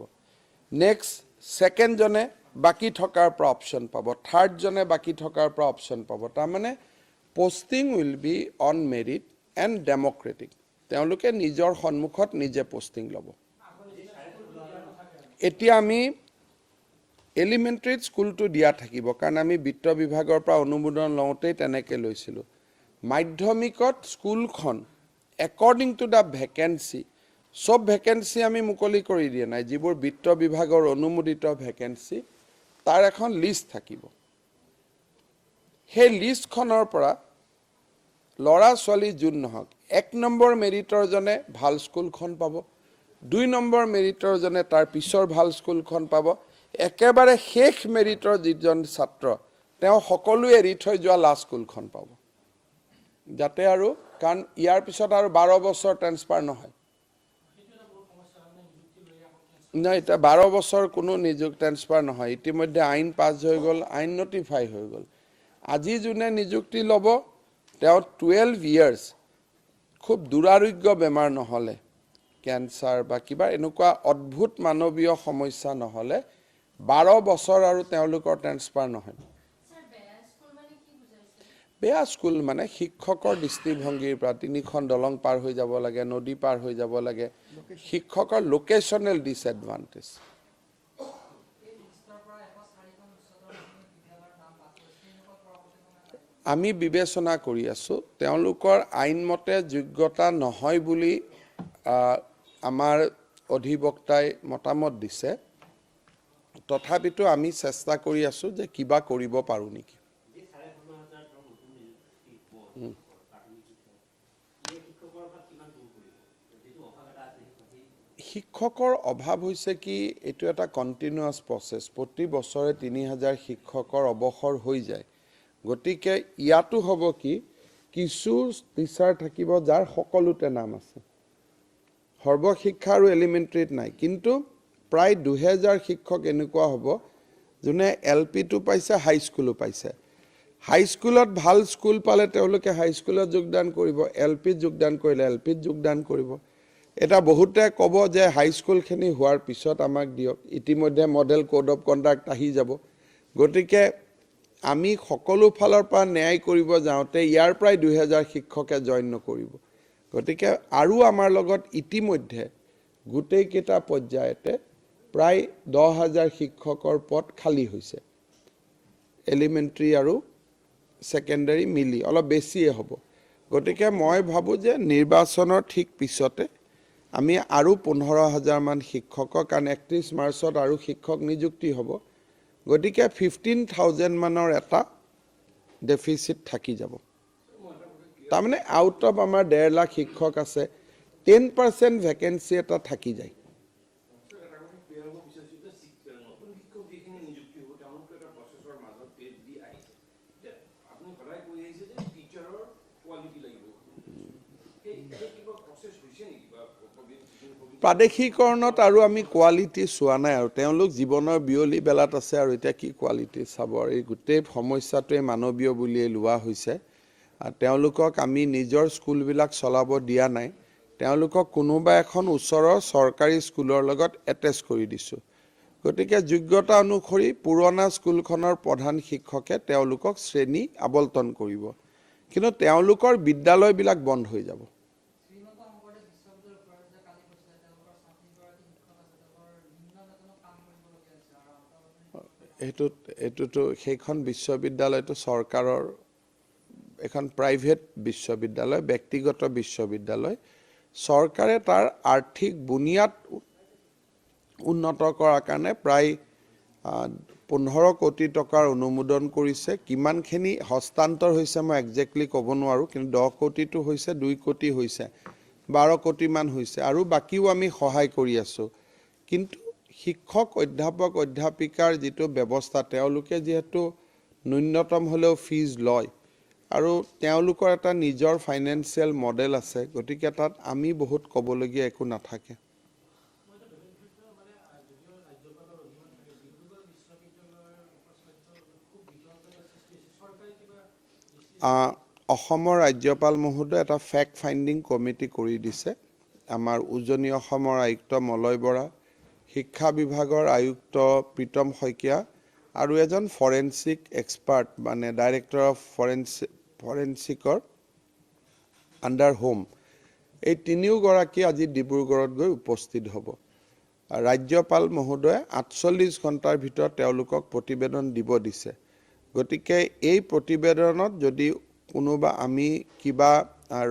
নেক্সট সেকেন্ড জনে বাকি থকাৰ পৰা অপচন পাব থাৰ্ড জনে বাকি থকাৰ পৰা অপচন পাব তাৰমানে posting will be on merit and democratic তেওঁলোকে নিজৰ সন্মুখত নিজে পোষ্টিং ল'ব এতিয়া আমি এলিমেণ্টাৰী স্কুলটো দিয়া থাকিব কাৰণ আমি বিত্ত বিভাগৰ পৰা অনুমোদন লওঁতেই তেনেকৈ লৈছিলোঁ মাধ্যমিকত স্কুলখন একৰ্ডিং টু দ্য ভেকেন্সি সব ভেকেন্সি আমি মুকলি কৰি দিয়া নাই যিবোৰ বিত্ত বিভাগৰ অনুমোদিত ভেকেন্সি তাৰ এখন লিষ্ট থাকিব সেই লিষ্টখনৰ পৰা লৰা ছোৱালী যোন নহওক 1 নম্বৰ মেৰিটৰ জনে ভাল স্কুলখন পাব 2 নম্বৰ মেৰিটৰ জনে তাৰ পিছৰ ভাল স্কুলখন পাব একেবাৰে শেষ মেৰিটৰ যিজন ছাত্ৰ তেওঁ সকলো এৰি থৈ যোৱা লাষ্ট স্কুলখন পাব যাতে আৰু কাৰণ ইয়াৰ পিছত আৰু 12 বছৰ ট্ৰান্সফাৰ নহয় না এটা 12 বছৰ কোনো নিযুক্তি ট্ৰান্সফাৰ নহয় ইতিমধ্যে আইন পাছ হৈ গল আইন নটিফাই হৈ গল আজি যোনে নিযুক্তি ল'ব তেওঁ 12 ইয়াৰ্স খুব দুৰাৰোগ্য বেমাৰ নহলে ক্যান্সাৰ বা কিবা এনেকুৱা অদ্ভুত মানৱীয় সমস্যা নহলে 12 বছৰ আৰু তেওঁলোকৰ ট্ৰান্সফাৰ নহয় বেয়া স্কুল মানে শিক্ষকৰ দৃষ্টিভংগীৰ পৰা তিনিখন দলং পাৰ হৈ যাব লাগে নদী পাৰ হৈ যাব লাগে শিক্ষকৰ লোকেশনাল ডিসএডভান্টেজ আমি বিবেচনা কৰি আছো তেওঁলোকৰ আইনমতে যোগ্যতা নহয় বুলি আমাৰ অধিবক্তাই মতামত দিছে তথাপিতো আমি চেষ্টা কৰি আছো যে কিবা কৰিব পাৰো নেকি শিক্ষকৰ অভাৱ হৈছে কি এটো এটা কন্টিনিউয়াস প্ৰসেস প্ৰতি বছৰে 3000 শিক্ষকৰ অৱসৰ হৈ যায় গতিকে ইয়াতো হ'ব কি কিছু টিচাৰ থাকিব যাৰ সকলোতে নাম আছে সৰ্বশিক্ষা আৰু এলিমেণ্টাৰীত নাই কিন্তু প্ৰায় 2000 শিক্ষক এনেকুৱা হ'ব যোনে এলপি টো পাইছে হাই স্কুলো পাইছে হাই স্কুলত ভাল স্কুল পালে তেওঁলোকে হাই স্কুলত যোগদান কৰিব এলপি যোগদান কৰিলে এলপি যোগদান কৰিব এটা বহুতে ক'ব যে হাই স্কুলখিনি হোৱাৰ পিছত আমাক দিয়ক ইতিমধ্যে মডেল কোড অফ কন্ডাক্ট আহি যাব গতিকে আমি সকলো ফালৰ পৰা ন্যায় কৰিব যাওঁতে ইয়াৰ প্ৰায় 2000 শিক্ষকে জয়েন নকৰিব গতিকে আৰু আমাৰ লগত ইতিমধ্যে গোটেই কেইটা পৰ্যায়তে প্ৰায় 10000 শিক্ষকৰ পদ খালী হৈছে এলিমেণ্টাৰী আৰু সেকেন্ডাৰী মিলি অলপ বেছিয়ে হ'ব গতিকে মই ভাবো যে নিৰ্বাচনৰ ঠিক পিছতে আমি আৰু 15000 মান শিক্ষকক কাৰণ 31 মাৰ্চত আৰু শিক্ষক নিযুক্তি হ'ব গতিকে 15000 মানৰ এটা ডেফিসিট থাকি যাব তাৰমানে আউট অফ আমাৰ 1.5 লাখ শিক্ষক আছে 10% ভ্যাকেন্সি এটা থাকি যায় প্ৰাদেশিকৰণত আৰু আমি কোৱালিটি চোৱা নাই আৰু তেওঁলোক জীৱনৰ বিয়লি বেলাত আছে আৰু এটা কি কোৱালিটি চাব আৰু এই গোটেই সমস্যাটোৱে মানৱীয় বুলিয়ে লোৱা হৈছে আৰু তেওঁলোকক আমি নিজৰ স্কুলবিলাক চলাব দিয়া নাই তেওঁলোকক কোনোবা এখন ওচৰৰ চৰকাৰী স্কুলৰ লগত এটেচ কৰি দিছো গতিকে যোগ্যতা অনুসৰি পুৰণা স্কুলখনৰ প্ৰধান শিক্ষকে তেওঁলোকক শ্ৰেণী আবণ্টন কৰিব, কিন্তু তেওঁলোকৰ বিদ্যালয়বিলাক বন্ধ হৈ যাব। এইটোতো সেইখন বিশ্ববিদ্যালয়টো চৰকাৰৰ এখন প্ৰাইভেট বিশ্ববিদ্যালয়, ব্যক্তিগত বিশ্ববিদ্যালয়। চৰকাৰে তাৰ আৰ্থিক বুনিয়াদ উন্নত কৰাৰ কাৰণে প্ৰায় 15 কোটি টকাৰ অনুমোদন কৰিছে। কিমানখিনি হস্তান্তৰ হৈছে মই একজেক্টলি ক'ব নোৱাৰোঁ, কিন্তু 10 কোটিটো হৈছে, 2 কোটি হৈছে, 12 কোটিমান হৈছে, আৰু বাকীও আমি সহায় কৰি আছোঁ। কিন্তু শিক্ষক অধ্যাপক অধ্যাপিকাৰ যিটো ব্যৱস্থা, তেওঁলোকে যিহেতু ন্যূনতম হ'লেও ফিজ লয় আৰু তেওঁলোকৰ এটা নিজৰ ফাইনেন্সিয়েল মডেল আছে, গতিকে তাত আমি বহুত ক'বলগীয়া একো নাথাকে। অসমৰ ৰাজ্যপাল মহোদয় এটা ফেক্ট ফাইণ্ডিং কমিটি কৰি দিছে। আমাৰ উজনি অসমৰ আয়ুক্ত মলয় বৰা, শিক্ষা বিভাগৰ আয়ুক্ত প্ৰীতম শইকীয়া আৰু এজন ফৰেনচিক এক্সপাৰ্ট, মানে ডাইৰেক্টৰ অফ ফৰেনচিকৰ আণ্ডাৰ হোম, এই তিনিওগৰাকী আজি ডিব্ৰুগড়ত গৈ উপস্থিত হ'ব। ৰাজ্যপাল মহোদয়ে 48 ঘণ্টাৰ ভিতৰত তেওঁলোকক প্ৰতিবেদন দিব দিছে। গতিকে এই প্ৰতিবেদনত যদি কোনোবা আমি কিবা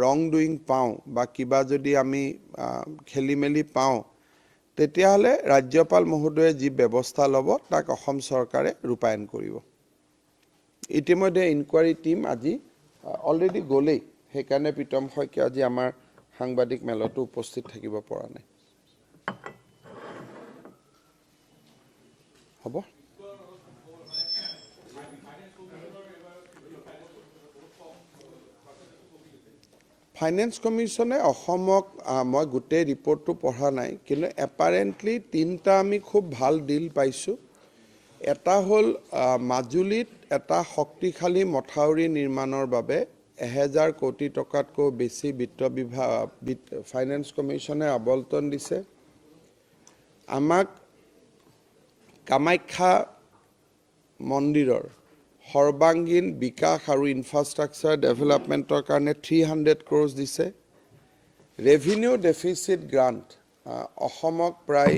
ৰং ডুইং পাওঁ বা কিবা যদি আমি খেলি মেলি পাওঁ, তেতিয়াহ'লে ৰাজ্যপাল মহোদয়ে যি ব্যৱস্থা ল'ব তাক অসম চৰকাৰে ৰূপায়ণ কৰিব। ইতিমধ্যে ইনকুৱাৰী টীম আজি অলৰেডি গ'লেই, সেইকাৰণে প্ৰীতম শইকীয়া আজি আমাৰ সাংবাদিক মেলতো উপস্থিত থাকিব পৰা নাই। হ'ব। ফাইনেন্স কমিশ্যনে অসমক, মই গোটেই ৰিপৰ্টটো পঢ়া নাই, কিন্তু এপাৰেণ্টলি 3টা আমি খুব ভাল ডিল পাইছোঁ। এটা হ'ল মাজুলীত এটা শক্তিশালী মথাউৰি নিৰ্মাণৰ বাবে 1000 কোটি টকাতকৈ বেছি বিত্ত বিভাগ ফাইনেন্স কমিশ্যনে আবণ্টন দিছে। আমাক কামাখ্যা মন্দিৰৰ সৰ্বাংগীন বিকাশ আৰু ইনফ্ৰাষ্ট্ৰাকচাৰ ডেভেলপমেণ্টৰ কাৰণে 300 crores দিছে। ৰেভিনিউ ডেফিচিট গ্ৰাণ্ট অসমক প্ৰায়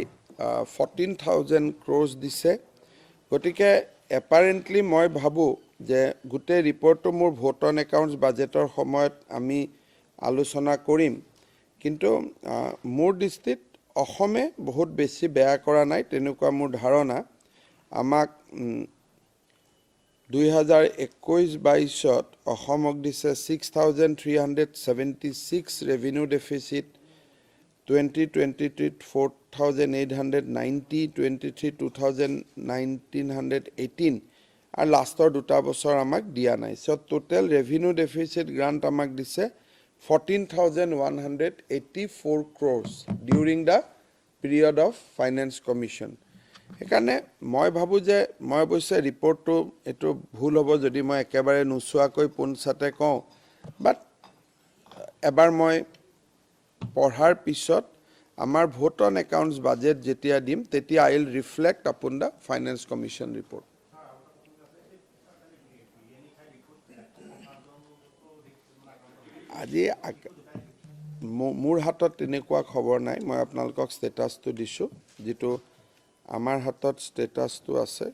14,000 crores দিছে। গতিকে এপাৰেণ্টলি মই ভাবোঁ যে গোটেই ৰিপৰ্টটো মোৰ ভোট অন একাউণ্টছ বাজেটৰ সময়ত আমি আলোচনা কৰিম, কিন্তু মোৰ দৃষ্টিত অসমে বহুত বেছি বেয়া কৰা নাই তেনেকুৱা মোৰ ধাৰণা। আমাক 2021-22ত অসমক দিছে 6,376 ৰেভিনিউ ডেফিচিট, 2023 4,890, 23 2,1918, আৰু লাষ্টৰ 2টা বছৰ আমাক দিয়া নাই। চ' টোটেল ৰেভিনিউ ডেফিচিট গ্ৰাণ্ট আমাক দিছে 14,184 crores during the period of finance commission. সেইকাৰণে মই ভাবোঁ যে মই অৱশ্যে ৰিপৰ্টটো এইটো ভুল হ'ব যদি মই একেবাৰে নোচোৱাকৈ পোনছাতে কওঁ, বাট এবাৰ মই পঢ়াৰ পিছত আমাৰ ভোট অন একাউণ্টছ বাজেট যেতিয়া দিম তেতিয়া I will reflect upon the finance commission report. আজি মোৰ হাতত তেনেকুৱা খবৰ নাই, মই আপোনালোকক ষ্টেটাছটো দিছোঁ, যিটো আমাৰ হাতত ষ্টেটাছটো আছে।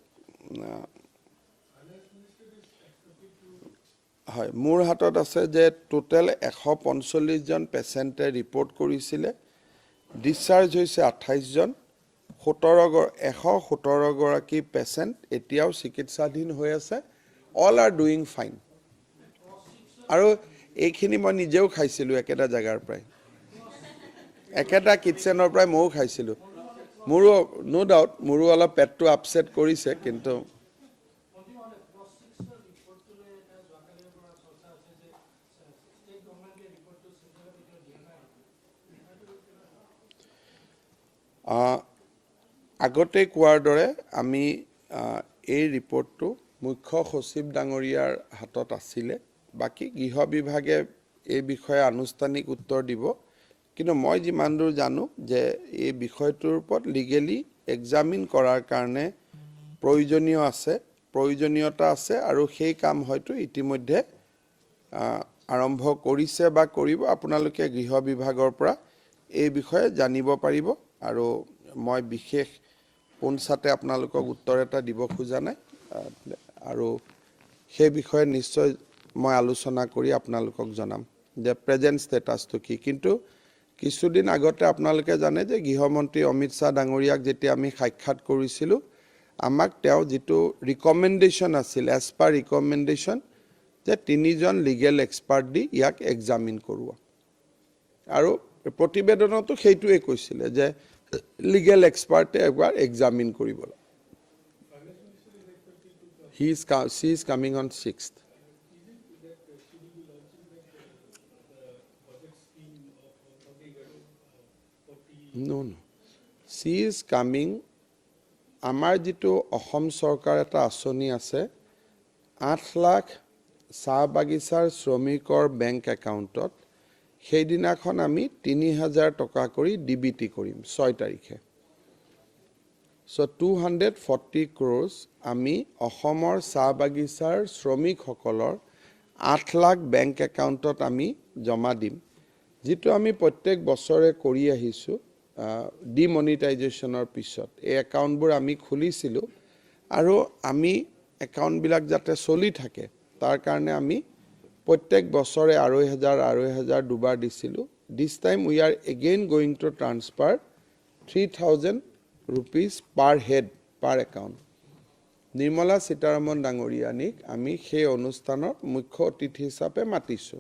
হয়, মোৰ হাতত আছে যে টোটেল 145জন পেচেণ্টে ৰিপৰ্ট কৰিছিলে, ডিছচাৰ্জ হৈছে 28জন, 117 গৰাকী পেচেণ্ট এতিয়াও চিকিৎসাধীন হৈ আছে। All R doing fine. আৰু এইখিনি মই নিজেও খাইছিলোঁ একেটা জেগাৰ পৰাই, একেটা কিটচেনৰ পৰাই ময়ো খাইছিলোঁ। মোৰো নো ডাউট মোৰো অলপ পেটটো আপছেট কৰিছে, কিন্তু আগতে কোৱাৰ দৰে আমি এই ৰিপৰ্টটো মুখ্য সচিব ডাঙৰীয়াৰ হাতত আছিলে। বাকী গৃহ বিভাগে এই বিষয়ে আনুষ্ঠানিক উত্তৰ দিব, কিন্তু মই যিমান দূৰ জানো যে এই বিষয়টোৰ ওপৰত লিগেলি এক্সামিন কৰাৰ কাৰণে প্ৰয়োজনীয়তা আছে আৰু সেই কাম হয়তো ইতিমধ্যে আৰম্ভ কৰিছে বা কৰিব আপোনালোকে গৃহ বিভাগৰ পৰা এই বিষয়ে জানিব পাৰিব আৰু মই বিশেষ পোনছাতে আপোনালোকক উত্তৰ এটা দিব খোজা নাই আৰু সেই বিষয়ে নিশ্চয় মই আলোচনা কৰি আপোনালোকক জনাম যে প্ৰেজেন্ট ষ্টেটাছটো কি কিন্তু কিছুদিন আগতে আপোনালোকে জানে যে গৃহমন্ত্ৰী অমিত শাহ ডাঙৰীয়াক যেতিয়া আমি সাক্ষাৎ কৰিছিলোঁ আমাক তেওঁ যেটো ৰিকমেন্ডেশন আছিল এজ পাৰ ৰিকমেন্ডেশন যে 3জন লিগেল এক্সপাৰ্ট দি ইয়াক এক্সামিন কৰোৱা আৰু প্ৰতিবেদনতো সেইটোৱে কৈছিল যে লিগেল এক্সপাৰ্টে একবাৰ এক্সামিন কৰিব she is coming on 6th no she is coming আমাৰ যেটো অসম চৰকাৰ এটা আঁচনি আছে 8 লাখ চাহ বাগিচাৰ শ্ৰমিকৰ বেংক একাউণ্টত সেই দিনাখন আমি 3000 টকা কৰি ডিবিটি কৰিম 6 তাৰিখে so 240 crores আমি অসমৰ চাহ বাগিচাৰ শ্ৰমিকসকলৰ 8 লাখ বেংক একাউণ্টত আমি জমা দিম যেটো আমি প্ৰত্যেক বছৰে কৰি আহিছো ডিমনিটাইজেশনৰ পিছত এই একাউণ্টবোৰ আমি খুলিছিলো আৰু আমি একাউণ্ট বিলাক যাতে চলি থাকে তাৰ কাৰণে আমি প্ৰত্যেক বছৰে 2,500 দুবাৰ দিছিলো this time we are again going to transfer 3,000 rupees per head per account Nirmala Sitharaman ডাঙৰীয়ানিক আমি সেই অনুষ্ঠানৰ মুখ্য অতিথি হিচাপে মাতিছো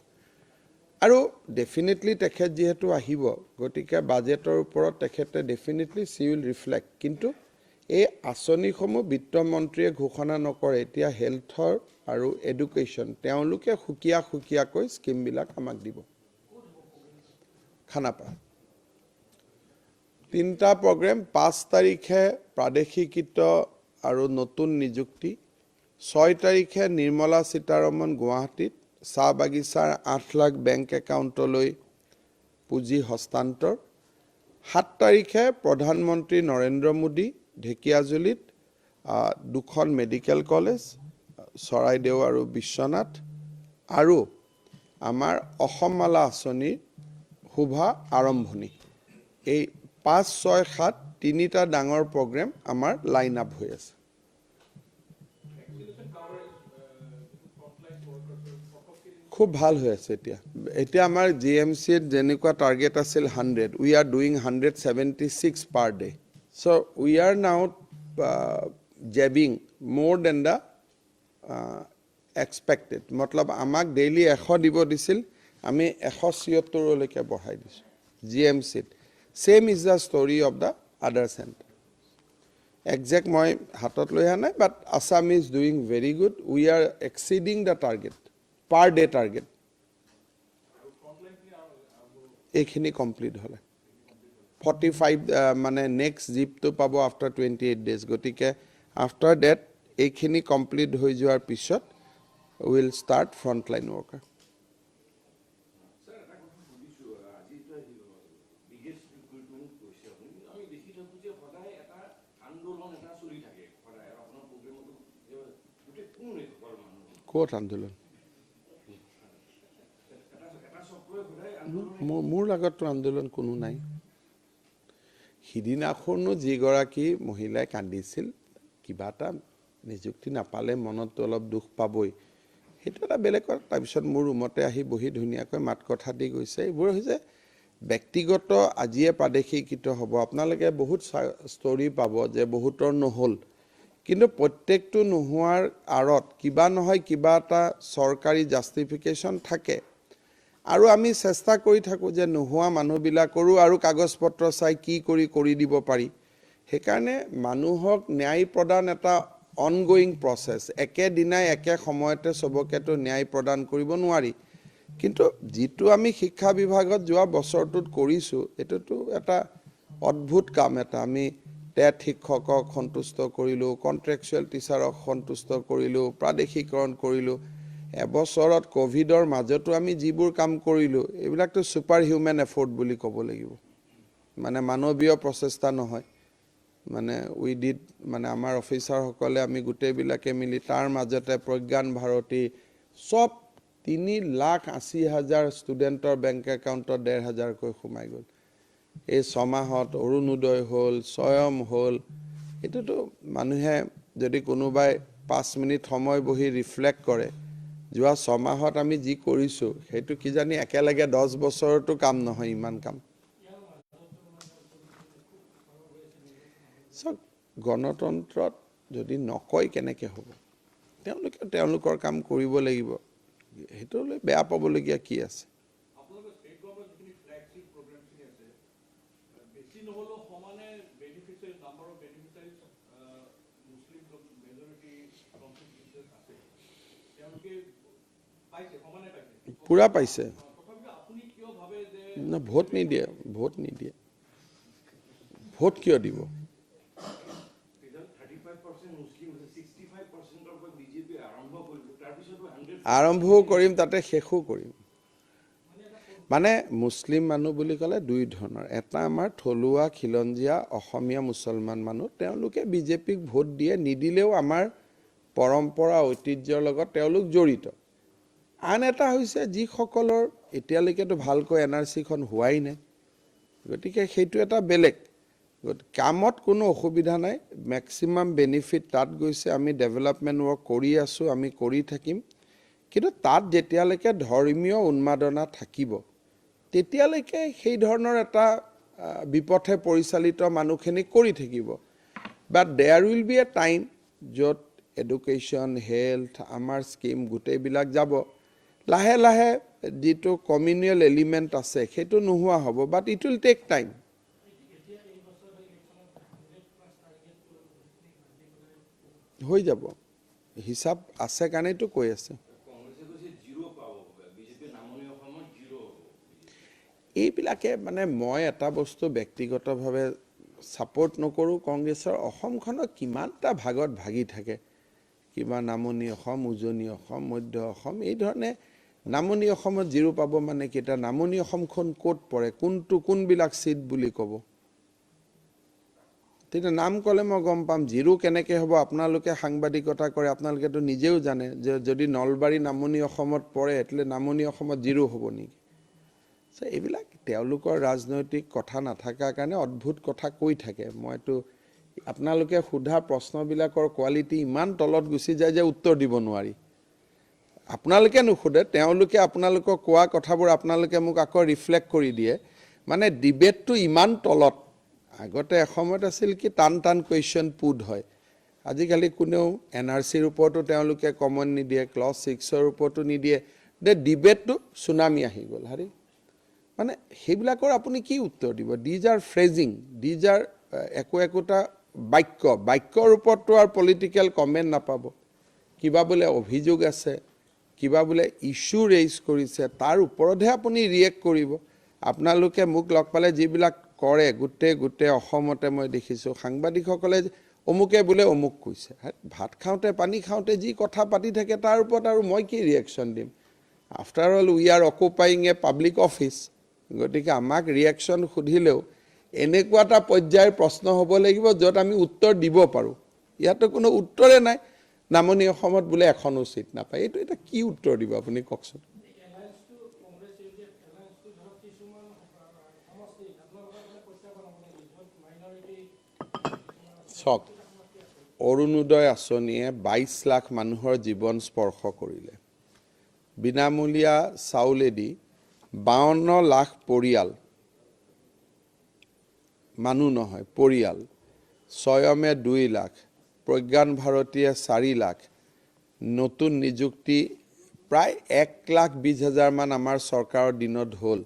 আৰু ডেফিনেটলি তেখেত যেহেতু আহিব গতিকে বাজেটৰ ওপৰত তেখেতে ডেফিনেটলি সি উইল ৰিফ্লেক্ট কিন্তু এই আঁচনিসমূহ বিত্ত মন্ত্ৰীয়ে ঘোষণা নকৰে এতিয়া হেলথৰ আৰু এডুকেশ্যন তেওঁলোকে খুকিয়াকৈ স্কিম বিলাক আমাক দিব খানাপাৰা 3টা প্ৰগ্ৰাম 5 তাৰিখে প্ৰাদেশিকিত আৰু নতুন নিযুক্তি 6 তাৰিখে নিৰ্মলা সীতাৰমণ গুৱাহাটীত চাহ বাগিচাৰ 8 লাখ বেংক একাউণ্টলৈ পুঁজি হস্তান্তৰ 7 তাৰিখে প্ৰধানমন্ত্ৰী নৰেন্দ্ৰ মোদী ঢেকিয়াজুলিত দুখন মেডিকেল কলেজ চৰাইদেউ আৰু বিশ্বনাথ আৰু আমাৰ অসমমালা আঁচনিৰ শুভা আৰম্ভণি এই 5, 6, 7 তিনিটা ডাঙৰ প্ৰগ্ৰাম আমাৰ লাইন আপ হৈ আছে খুব ভাল হৈ আছে এতিয়া আমাৰ জিএমচিত যেনেকুৱা টাৰ্গেট আছিল 100 we are doing 176 per day so we are now jabbing more than the expected मतलब আমাক ডেইলি 100 দিব দিছিল আমি 176 লৈকে বঢ়াই দিছো জিএমচিত same is the story of the other center exact মই হাতত লৈ আনা but Assam is doing very good we are exceeding the target per day target এইখিনি কমপ্লিট হলে 45 মানে নেক্সট জিপ তো পাব আফটাৰ 28 days গতিকে আফটাৰ দ্যাট এইখিনি কমপ্লিট হৈ যোৱাৰ পিছত will start front line worker কোট আন্দোলন মোৰ লগততো আন্দোলন কোনো নাই সিদিনাখনো যিগৰাকী মহিলাই কান্দিছিল কিবা এটা নিযুক্তি নাপালে মনত অলপ দুখ পাবই সেইটো এটা বেলেগ কথা তাৰপিছত মোৰ ৰুমতে আহি বহি ধুনীয়াকৈ মাত কথা দি গৈছে এইবোৰ হৈছে ব্যক্তিগত আজিয়ে প্ৰাদেশিকিত হ'ব আপোনালোকে বহুত ষ্টৰী পাব যে বহুতৰ নহল কিন্তু প্ৰত্যেকটো নোহোৱাৰ আৰত কিবা নহয় কিবা এটা চৰকাৰী জাস্টিফিকেশন থাকে আৰু আমি চেষ্টা কৰি থাকো যে নোহোৱা মানুহবিলাকৰো আৰু কাগজ পত্ৰ চাই কি কৰি দিব পাৰি হেকাৰণে মানুহক ন্যায় প্ৰদান এটা অনগোইং প্ৰসেস একে দিনাই একে সময়তে সবকেটো ন্যায় প্ৰদান কৰিব নোৱাৰি কিন্তু যেটো আমি শিক্ষা বিভাগত যোৱা বছৰটোত কৰিছো এটোটো এটা অদ্ভুত কাম এটা আমি টেট শিক্ষকক সন্তুষ্ট কৰিলো কন্ট্ৰাকচুৱেল টিচাৰক সন্তুষ্ট কৰিলো প্ৰাদেশিকৰণ কৰিলো এবছৰত কোভিডৰ মাজতো আমি যিবোৰ কাম কৰিলো এইবিলাকটো সুপাৰ হিউম্যান এফৰ্ট বুলি ক'ব লাগিব মানে মানৱীয় প্ৰচেষ্টা নহয় মানে উই ডিড মানে আমাৰ অফিচাৰসকলে আমি গোটেইবিলাকে মিলি তাৰ মাজতে প্ৰজ্ঞান ভাৰতী সব 3,80,000 ষ্টুডেণ্টৰ বেংক একাউণ্টত 1,500কৈ সোমাই গ'ল এই 6 মাহত অৰুণোদয় হ'ল স্বয়ম হ'ল এটোতো মানুহে যদি কোনোবাই 5 মিনিট সময় বহি ৰিফ্লেক্ট কৰে যোৱা 6 মাহত আমি যি কৰিছো সেইটো কি জানি একেলগে 10 বছৰতো কাম নহয় ইমান কাম সব গণতন্ত্ৰত যদি নকয় কেনেকৈ হ'ব তেওঁলোকৰ কাম কৰিব লাগিব হেতু বেয়া পাবলগীয়া কি আছে আপোনালোকৰ ষ্টেট গভৰ্ণমেণ্ট যিখিনি ফ্লেগশিপ প্ৰগ্ৰামখিনি আছে বেছি নহ'লেও সমানে beneficiary number of beneficiaries Muslim majority constituencies আছে তেওঁলোকে পাইছে সমানে পাইছে পুৰা পাইছে তথাপিও আপুনি কিয় ভাবে যে না ভোট নিদিয়ে ভোট কিয় দিব 35% মুছলিম আছে 65% অফ বিজেপি আৰম্ভ কৰিব তাৰ পিছতো 100 আৰম্ভও কৰিম তাতে শেষও কৰিম মানে মুছলিম মানুহ বুলি ক'লে দুই ধৰণৰ এটা আমাৰ থলুৱা খিলঞ্জীয়া অসমীয়া মুছলমান মানুহ তেওঁলোকে বিজেপিক ভোট দিয়ে নিদিলেও আমাৰ পৰম্পৰা ঐতিহ্যৰ লগত তেওঁলোক জড়িত আন এটা হৈছে যিসকলৰ এতিয়ালৈকেতো ভালকৈ এনআৰচিখন হোৱাই নাই গতিকে সেইটো এটা বেলেগ কামত কোনো অসুবিধা নাই ম্যাক্সিমাম বেনিফিট তাত গৈছে আমি ডেভেলপমেন্ট ওয়ার্ক কৰি আছো আমি কৰি থাকিম কিন্তু তাত যেতিয়ালৈকে ধৰ্মীয় উন্মাদনা থাকিব তেতিয়ালৈকে সেই ধৰণৰ এটা বিপথে পৰিচালিত মানুহখিনি কৰি থাকিব but there will be a time য'ত এডুকেশ্যন হেলথ আমাৰ স্কিম গোটেইবিলাক যাব লাহে লাহে যিটো কমিউনিয়েল এলিমেন্ট আছে সেইটো নোহোৱা হ'ব but it will take time হৈ যাব হিসাব আছে কাৰণেতো কৈ আছে এইবিলাকে মানে মই এটা বস্তু ব্যক্তিগতভাৱে সাপোৰ্ট নকৰোঁ কংগ্ৰেছৰ অসমখনক কিমানটা ভাগত ভাগি থাকে কিবা নামনি অসম উজনি অসম মধ্য অসম এই ধৰণে নামনি অসমত জিৰো পাব মানে কিটা নামনি অসমখন ক'ত পৰে কোনবিলাক সিট বুলি ক'ব তেতিয়া নাম ক'লে মই গম পাম জিৰো কেনেকৈ হ'ব আপোনালোকে সাংবাদিকতা কৰে আপোনালোকেতো নিজেও জানে যে যদি নলবাৰী নামনি অসমত পৰে এতলে নামনি অসমত জিৰো হ'ব নেকি এইবিলাক তেওঁলোকৰ ৰাজনৈতিক কথা নাথাকাৰ কাৰণে অদ্ভুত কথা কৈ থাকে মইতো আপোনালোকে সোধা প্ৰশ্নবিলাকৰ কোৱালিটি ইমান তলত গুচি যায় যে উত্তৰ দিব নোৱাৰি আপোনালোকে নুখুধে তেওঁলোকে আপোনালোকক কোৱা কথাবোৰ আপোনালোকে মোক আকৌ ৰিফ্লেক্ট কৰি দিয়ে মানে ডিবেটটো ইমান তলত আগতে এসময়ত আছিল কি টান কুৱেশ্যন পুট হয় আজিকালি কোনেও এনআৰচিৰ ওপৰতো তেওঁলোকে কমন নিদিয়ে ক্লজ 6ৰ ওপৰতো নিদিয়ে দে ডিবেটটো সুনামি আহি গ'ল হাৰি মানে সেইবিলাকৰ আপুনি কি উত্তৰ দিব দিজ আৰ ফ্ৰেজিং দিজ আৰ একোটা বাক্যৰ ওপৰতো আৰু পলিটিক্যাল কমেন্ট নাপাব কিবা বোলে অভিযোগ আছে কিবা বোলে ইস্যু ৰেইজ কৰিছে তাৰ ওপৰতহে আপুনি ৰিয়েক্ট কৰিব আপোনালোকে মোক লগ পালে যিবিলাক কৰে গোটেই অসমতে মই দেখিছো সাংবাদিকসকলে অমুকে বোলে অমুক কৈছে ভাত খাওঁতে পানী খাওঁতে যি কথা পাতি থাকে তাৰ ওপৰত আৰু মই কি ৰিয়েকশ্যন দিম after all we are occupying A public office গতিকে আমাক ৰিয়েকশ্যন সুধিলেও এনেকুৱা এটা পৰ্যায়ৰ প্ৰশ্ন হ'ব লাগিব য'ত আমি উত্তৰ দিব পাৰোঁ ইয়াতো কোনো উত্তৰে নাই নামনি অসমত বোলে এখনো সিট নাপায় এইটো এটা কি উত্তৰ দিব আপুনি কওকচোন চক অৰুণোদয় আঁচনিয়ে 22 লাখ মানুহৰ জীৱন স্পৰ্শ কৰিলে বিনামূলীয়া চাউলেদি 52 লাখ পৰিয়াল মানুহ নহয় পৰিয়াল স্বয়মে 2 লাখ প্ৰজ্ঞান ভাৰতীয়ে 4 লাখ নতুন নিযুক্তি প্ৰায় 1,20,000 মান আমাৰ চৰকাৰৰ দিনত হ'ল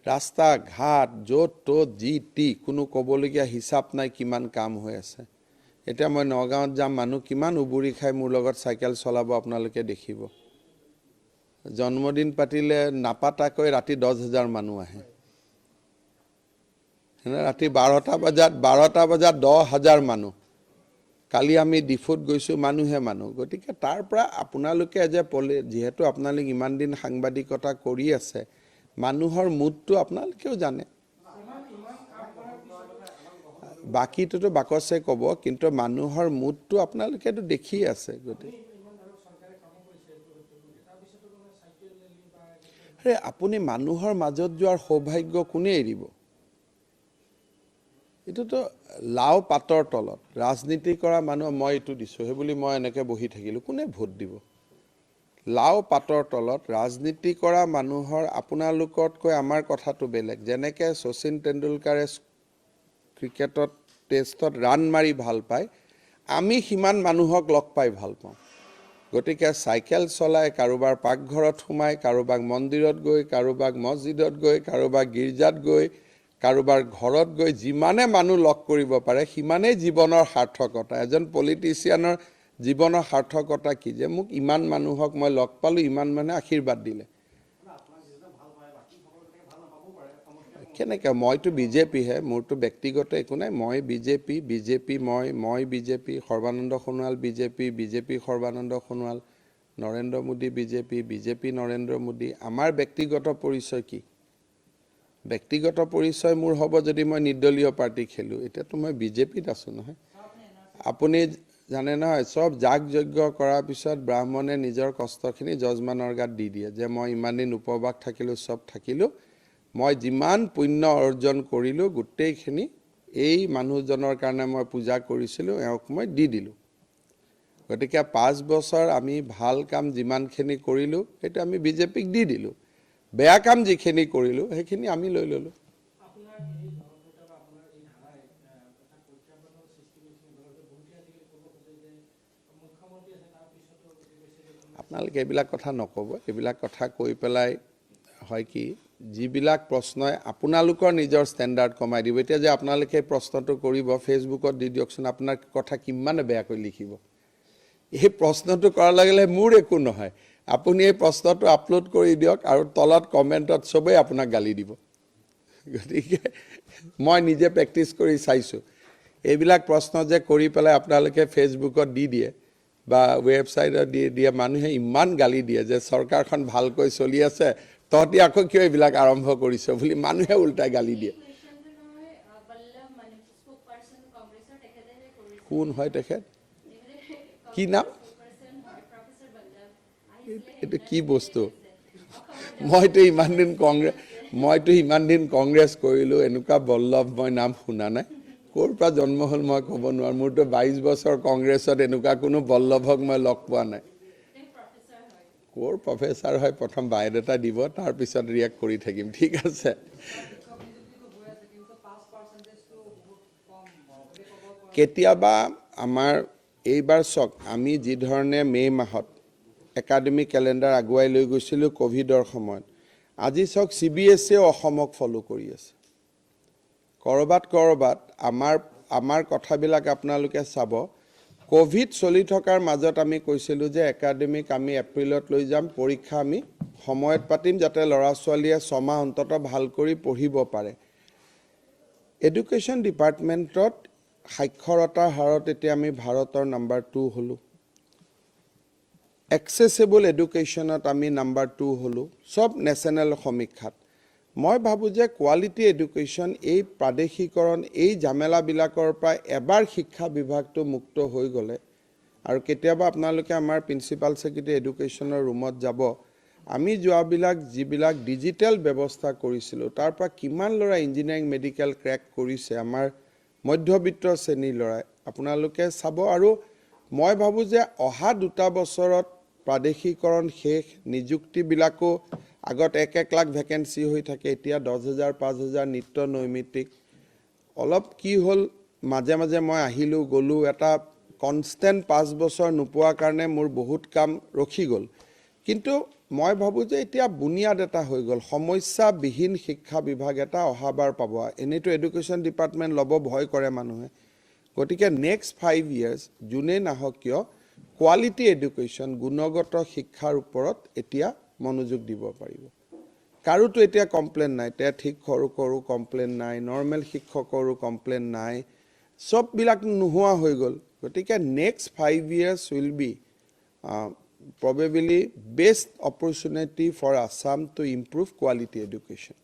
ৰাস্তা ঘাট য'ত জি টি কোনো ক'বলগীয়া হিচাপ নাই কিমান কাম হৈ আছে এতিয়া মই নগাঁৱত যাম মানুহ কিমান উবুৰি খাই মোৰ লগত চাইকেল চলাব আপোনালোকে দেখিব জন্মদিন পাতিলে নাপাতাকৈ ৰাতি 10,000 মানুহ আহে ৰাতি 12টা বজাত 10,000 মানুহ কালি আমি ডিফুত গৈছো মানুহ গতিকে তাৰ পৰা আপোনালোকে যে যেহেতু আপোনালোক ইমান দিন সাংবাদিকতা কৰি আছে মানুহৰ মুডটো আপোনালোকেও জানে বাকীটোতো বাকচে ক'ব, কিন্তু মানুহৰ মুডটো আপোনালোকেতো দেখি আছে গতিকে আপুনি মানুহৰ মাজত যোৱাৰ সৌভাগ্য কোনে এৰিব? এইটোতো লাও পাতৰ তলত ৰাজনীতি কৰা মানুহ মই এইটো দিছোঁ সেইবুলি মই এনেকৈ বহি থাকিলোঁ, কোনে ভোট দিব? লাও পাতৰ তলত ৰাজনীতি কৰা মানুহৰ আপোনালোকতকৈ আমাৰ কথাটো বেলেগ। যেনেকৈ শচীন তেণ্ডুলকাৰে ক্ৰিকেটত টেষ্টত ৰান মাৰি ভাল পায়, আমি সিমান মানুহক লগ পাই ভাল পাওঁ। গতিকে চাইকেল চলাই, কাৰোবাৰ পাকঘৰত সোমাই, কাৰোবাক মন্দিৰত গৈ, কাৰোবাক মছজিদত গৈ, কাৰোবাক গীৰ্জাত গৈ, কাৰোবাৰ ঘৰত গৈ যিমানে মানুহ লগ কৰিব পাৰে সিমানেই জীৱনৰ সাৰ্থকতা। এজন পলিটিচিয়ানৰ জীৱনৰ সাৰ্থকতা কি? যে মোক ইমান মানুহক মই লগ পালোঁ, ইমান মানুহে আশীৰ্বাদ দিলে। কেনেকৈ? মইতো বিজেপিহে, মোৰতো ব্যক্তিগত একো নাই। মই বিজেপি মই BJP, Sarbananda Sonowal BJP Sarbananda Sonowal, Narendra Modi BJP Narendra Modi. আমাৰ ব্যক্তিগত পৰিচয় কি? ব্যক্তিগত পৰিচয় মোৰ হ'ব যদি মই নিৰ্দলীয় পাৰ্টি খেলোঁ। এতিয়াতো মই বিজেপিত আছোঁ নহয়। আপুনি জানে নহয়, চব যাগ যজ্ঞ কৰাৰ পিছত ব্ৰাহ্মণে নিজৰ কষ্টখিনি যজমানৰ গাত দি দিয়ে যে মই ইমান দিন উপবাস থাকিলোঁ, চব থাকিলোঁ, মই যিমান পুণ্য অৰ্জন কৰিলোঁ গোটেইখিনি এই মানুহজনৰ কাৰণে মই পূজা কৰিছিলোঁ, এওঁক মই দি দিলোঁ। গতিকে 5 বছৰ আমি ভাল কাম যিমানখিনি কৰিলোঁ সেইটো আমি বিজেপিক দি দিলোঁ। বেয়া কাম যিখিনি কৰিলোঁ সেইখিনি আমি লৈ ল'লোঁ। আপোনালোকে এইবিলাক কথা নক'ব। এইবিলাক কথা কৈ পেলাই হয় কি, যিবিলাক প্ৰশ্নই আপোনালোকৰ নিজৰ ষ্টেণ্ডাৰ্ড কমাই দিব। এতিয়া যে আপোনালোকে প্ৰশ্নটো কৰিব ফেচবুকত দি দিয়কচোন, আপোনাৰ কথা কিমানে বেয়াকৈ লিখিব। এই প্ৰশ্নটো কৰাৰ লগে লগে মোৰ একো নহয়, আপুনি এই প্ৰশ্নটো আপলোড কৰি দিয়ক আৰু তলত কমেণ্টত চবেই আপোনাক গালি দিব। গতিকে মই নিজে প্ৰেক্টিছ কৰি চাইছোঁ। এইবিলাক প্ৰশ্ন যে কৰি পেলাই আপোনালোকে ফেচবুকত দি দিয়ে বা ৱেবছাইটত দি দিয়ে, মানুহে ইমান গালি দিয়ে যে চৰকাৰখন ভালকৈ চলি আছে, তহঁতি আকৌ কিয় এইবিলাক আৰম্ভ কৰিছ বুলি মানুহে উল্টাই গালি দিয়ে। কোন হয় তেখেত? কি নাম? এইটো কি বস্তু? মইতো ইমান দিন কংগ্ৰেছ কৰিলোঁ, এনেকুৱা বল্লভ মই নাম শুনা নাই। ক'ৰ পৰা জন্ম হ'ল মই ক'ব নোৱাৰোঁ। মোৰতো 22 বছৰ কংগ্ৰেছত এনেকুৱা কোনো বল্লভক মই লগ পোৱা নাই। ক'ৰ প্ৰফেচাৰ হয় প্ৰথম বায়'ডাটা দিব, তাৰপিছত ৰিয়েক্ট কৰি থাকিম, ঠিক আছে? কেতিয়াবা আমাৰ এইবাৰ চাওক, আমি যি ধৰণে মে' মাহত একাডেমিক কেলেণ্ডাৰ আগুৱাই লৈ গৈছিলোঁ ক'ভিডৰ সময়ত, আজি চাওক CBSE অসমক ফ'ল' কৰি আছে। ক'ৰবাত আমাৰ কথাবিলাক আপোনালোকে চাব। ক'ভিড চলি থকাৰ মাজত আমি কৈছিলোঁ যে একাডেমিক আমি এপ্ৰিলত লৈ যাম, পৰীক্ষা আমি সময়ত পাতিম যাতে ল'ৰা ছোৱালীয়ে 6 মাহ অন্তত ভাল কৰি পঢ়িব পাৰে। এডুকেশ্যন ডিপাৰ্টমেণ্টত সাক্ষৰতাৰ হাৰত এতিয়া আমি ভাৰতৰ নাম্বাৰ 2 হ'লোঁ। এক্সেচিবল এডুকেশ্যনত আমি নাম্বাৰ 2 হ'লোঁ চব নেশ্যনেল সমীক্ষাত। মই ভাবোঁ যে কোৱালিটি এডুকেশ্যন, এই প্ৰাদেশিকৰণ, এই ঝামেলাবিলাকৰ পৰা এবাৰ শিক্ষা বিভাগটো মুক্ত হৈ গ'লে, আৰু কেতিয়াবা আপোনালোকে আমাৰ প্ৰিন্সিপাল ছেক্ৰেটাৰী এডুকেশ্যনৰ ৰুমত যাব, আমি যিবিলাক ডিজিটেল ব্যৱস্থা কৰিছিলোঁ তাৰ পৰা কিমান ল'ৰা ইঞ্জিনিয়াৰিং মেডিকেল ক্ৰেক কৰিছে আমাৰ মধ্যবিত্ত শ্ৰেণীৰ ল'ৰাই, আপোনালোকে চাব। আৰু মই ভাবোঁ যে অহা 2 বছৰত প্ৰাদেশিকৰণ শেষ, নিযুক্তিবিলাকো আগত 1 লাখ ভেকেঞ্চি হৈ থাকে, এতিয়া 10,000 5,000 নিত্য নৈমিত্তিক। অলপ কি হ'ল, মাজে মাজে মই আহিলোঁ গ'লোঁ, এটা কনষ্টেণ্ট 5 বছৰ নোপোৱাৰ কাৰণে মোৰ বহুত কাম ৰখি গ'ল। কিন্তু মই ভাবোঁ যে এতিয়া বুনিয়াদ এটা হৈ গ'ল, সমস্যাবিহীন শিক্ষা বিভাগ এটা অহাবাৰ পাব। এনেইতো এডুকেশ্যন ডিপাৰ্টমেণ্ট ল'ব ভয় কৰে মানুহে। গতিকে নেক্সট 5 years যোনেই নাহক কিয়, কোৱালিটি এডুকেশ্যন, গুণগত শিক্ষাৰ ওপৰত এতিয়া মনোযোগ দিব পাৰিব। কাৰোতো এতিয়া কমপ্লেইন নাই, ঠিক সৰু কমপ্লেইন নাই, নৰ্মেল শিক্ষকৰো কমপ্লেইন নাই, চববিলাক নোহোৱা হৈ গ'ল। গতিকে next 5 years will be probably best opportunity for Assam to improve quality education.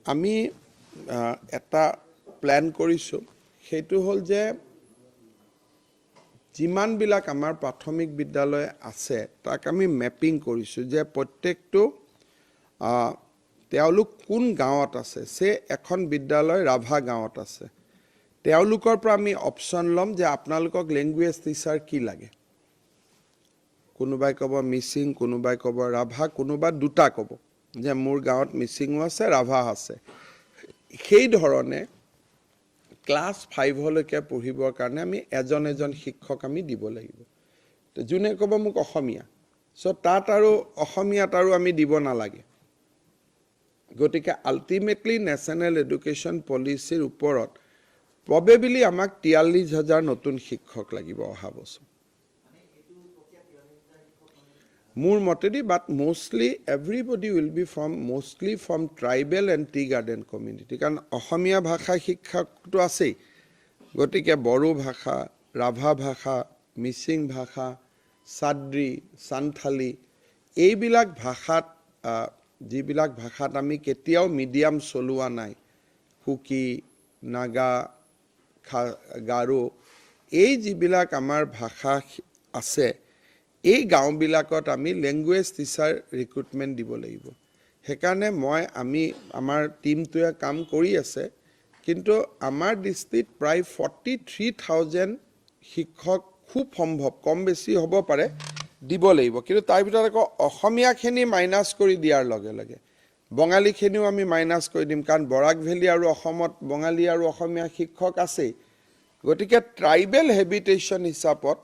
আমি এটা প্ল্যান কৰিছোঁ, সেইটো হ'ল যে যিমানবিলাক আমাৰ প্ৰাথমিক বিদ্যালয় আছে তাক আমি মেপিং কৰিছোঁ যে প্ৰত্যেকটো তেওঁলোক কোন গাঁৱত আছে, সে এখন বিদ্যালয় ৰাভা গাঁৱত আছে, তেওঁলোকৰ পৰা আমি অপশ্যন ল'ম যে আপোনালোকক লেংগুৱেজ টিচাৰ কি লাগে। কোনোবাই ক'ব মিচিং, কোনোবাই ক'ব ৰাভা, কোনোবা দুটা ক'ব যে মোৰ গাঁৱত মিচিঙো আছে ৰাভা আছে। সেই ধৰণে ক্লাছ 5লৈকে পঢ়িবৰ কাৰণে আমি এজন এজন শিক্ষক আমি দিব লাগিব। তো যোনে ক'ব মোক অসমীয়া, চ' তাত আৰু অসমীয়াত আৰু আমি দিব নালাগে। গতিকে আল্টিমেটলি নেশ্যনেল এডুকেশ্যন পলিচিৰ ওপৰত প্ৰবেবলি আমাক 43,000 নতুন শিক্ষক লাগিব অহা বছৰ মোৰ মতেদি। But mostly everybody will be mostly from tribal and tea garden community, কাৰণ অসমীয়া ভাষা শিক্ষকটো আছেই। গতিকে বড়ো ভাষা, ৰাভা ভাষা, মিচিং ভাষা, চাদ্ৰী, সান্থালী, এইবিলাক ভাষাত যিবিলাক ভাষাত আমি কেতিয়াও মিডিয়াম চলোৱা নাই, কুকি, নাগা, গাৰো, এই যিবিলাক আমাৰ ভাষা আছে, এই গাঁওবিলাকত আমি লেংগুৱেজ টিচাৰ ৰিক্ৰুটমেণ্ট দিব লাগিব। সেইকাৰণে আমাৰ টিমটোৱে কাম কৰি আছে, কিন্তু আমাৰ দৃষ্টিত প্ৰায় 43,000 শিক্ষক খুব সম্ভৱ, কম বেছি হ'ব পাৰে, দিব লাগিব। কিন্তু তাৰ ভিতৰত আকৌ অসমীয়াখিনি মাইনাছ কৰি দিয়াৰ লগে লগে বঙালীখিনিও আমি মাইনাছ কৰি দিম, কাৰণ বৰাক ভেলী আৰু অসমত বঙালী আৰু অসমীয়া শিক্ষক আছেই। গতিকে ট্ৰাইবেল হেবিটেশ্যন হিচাপত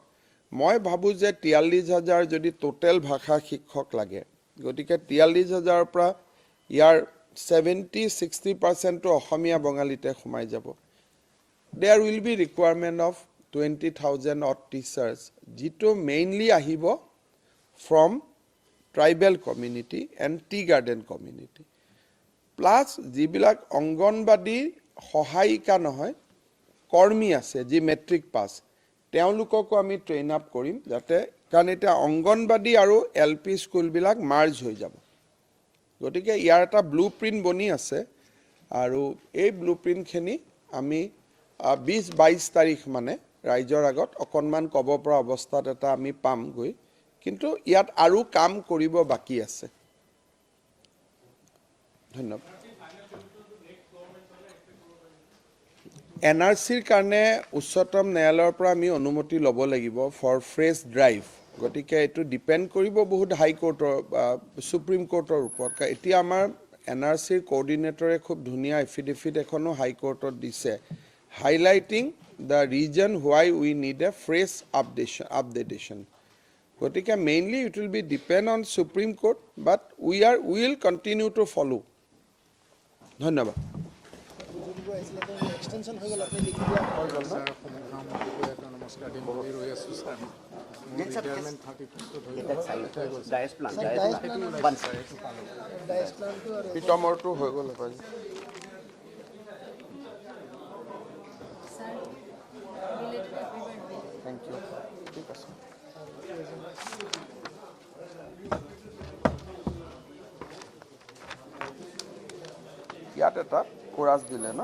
মই ভাবোঁ যে 43,000 যদি টোটেল ভাষা শিক্ষক লাগে, গতিকে 43,000ৰ পৰা ইয়াৰ 70-60% অসমীয়া বঙালীতে সোমাই যাব। There will be recruitment of 20,000 odd teachers, যিটো মেইনলি আহিব from tribal community and tea garden community, plus যিবিলাক অংগনবাদী সহায়িকা নহয়, কৰ্মী আছে যি মেট্ৰিক পাছ, তেওঁলোককো আমি ট্ৰেইন আপ কৰিম, যাতে, কাৰণ এতিয়া অংগনবাদী আৰু LP স্কুলবিলাক মাৰ্জ হৈ যাব। গতিকে ইয়াৰ এটা ব্লু প্ৰিণ্ট বনি আছে, আৰু এই ব্লু প্ৰিণ্টখিনি আমি 20-22 তাৰিখ মানে ৰাইজৰ আগত অকণমান ক'ব পৰা অৱস্থাত এটা আমি পামগৈ। কিন্তু ইয়াত আৰু কাম কৰিব বাকী আছে। ধন্যবাদ। NRCৰ কাৰণে উচ্চতম ন্যায়ালয়ৰ পৰা আমি অনুমতি ল'ব লাগিব ফৰ ফ্ৰেছ ড্ৰাইভ। গতিকে এইটো ডিপেণ্ড কৰিব বহুত হাইকোৰ্টৰ, সুপ্ৰিম কোৰ্টৰ ওপৰত। এতিয়া আমাৰ NRCৰ কোঅৰ্ডিনেটৰে খুব ধুনীয়া এফিডেভিট এখনো হাইকোৰ্টত দিছে, highlighting the reason why we need a fresh updation. গতিকে mainly it will be depend on supreme court, but we will continue to follow'. ধন্যবাদ। পিতমৰটো হৈ গ'ল পাৰি। Thank you. ঠিক আছে। ইয়াত এটা কোৰাছ দিলে ন?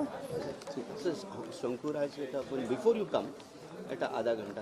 শংকুৰাজ, এটা বিফোৰ ইউ কাম, এটা আধা ঘন্টা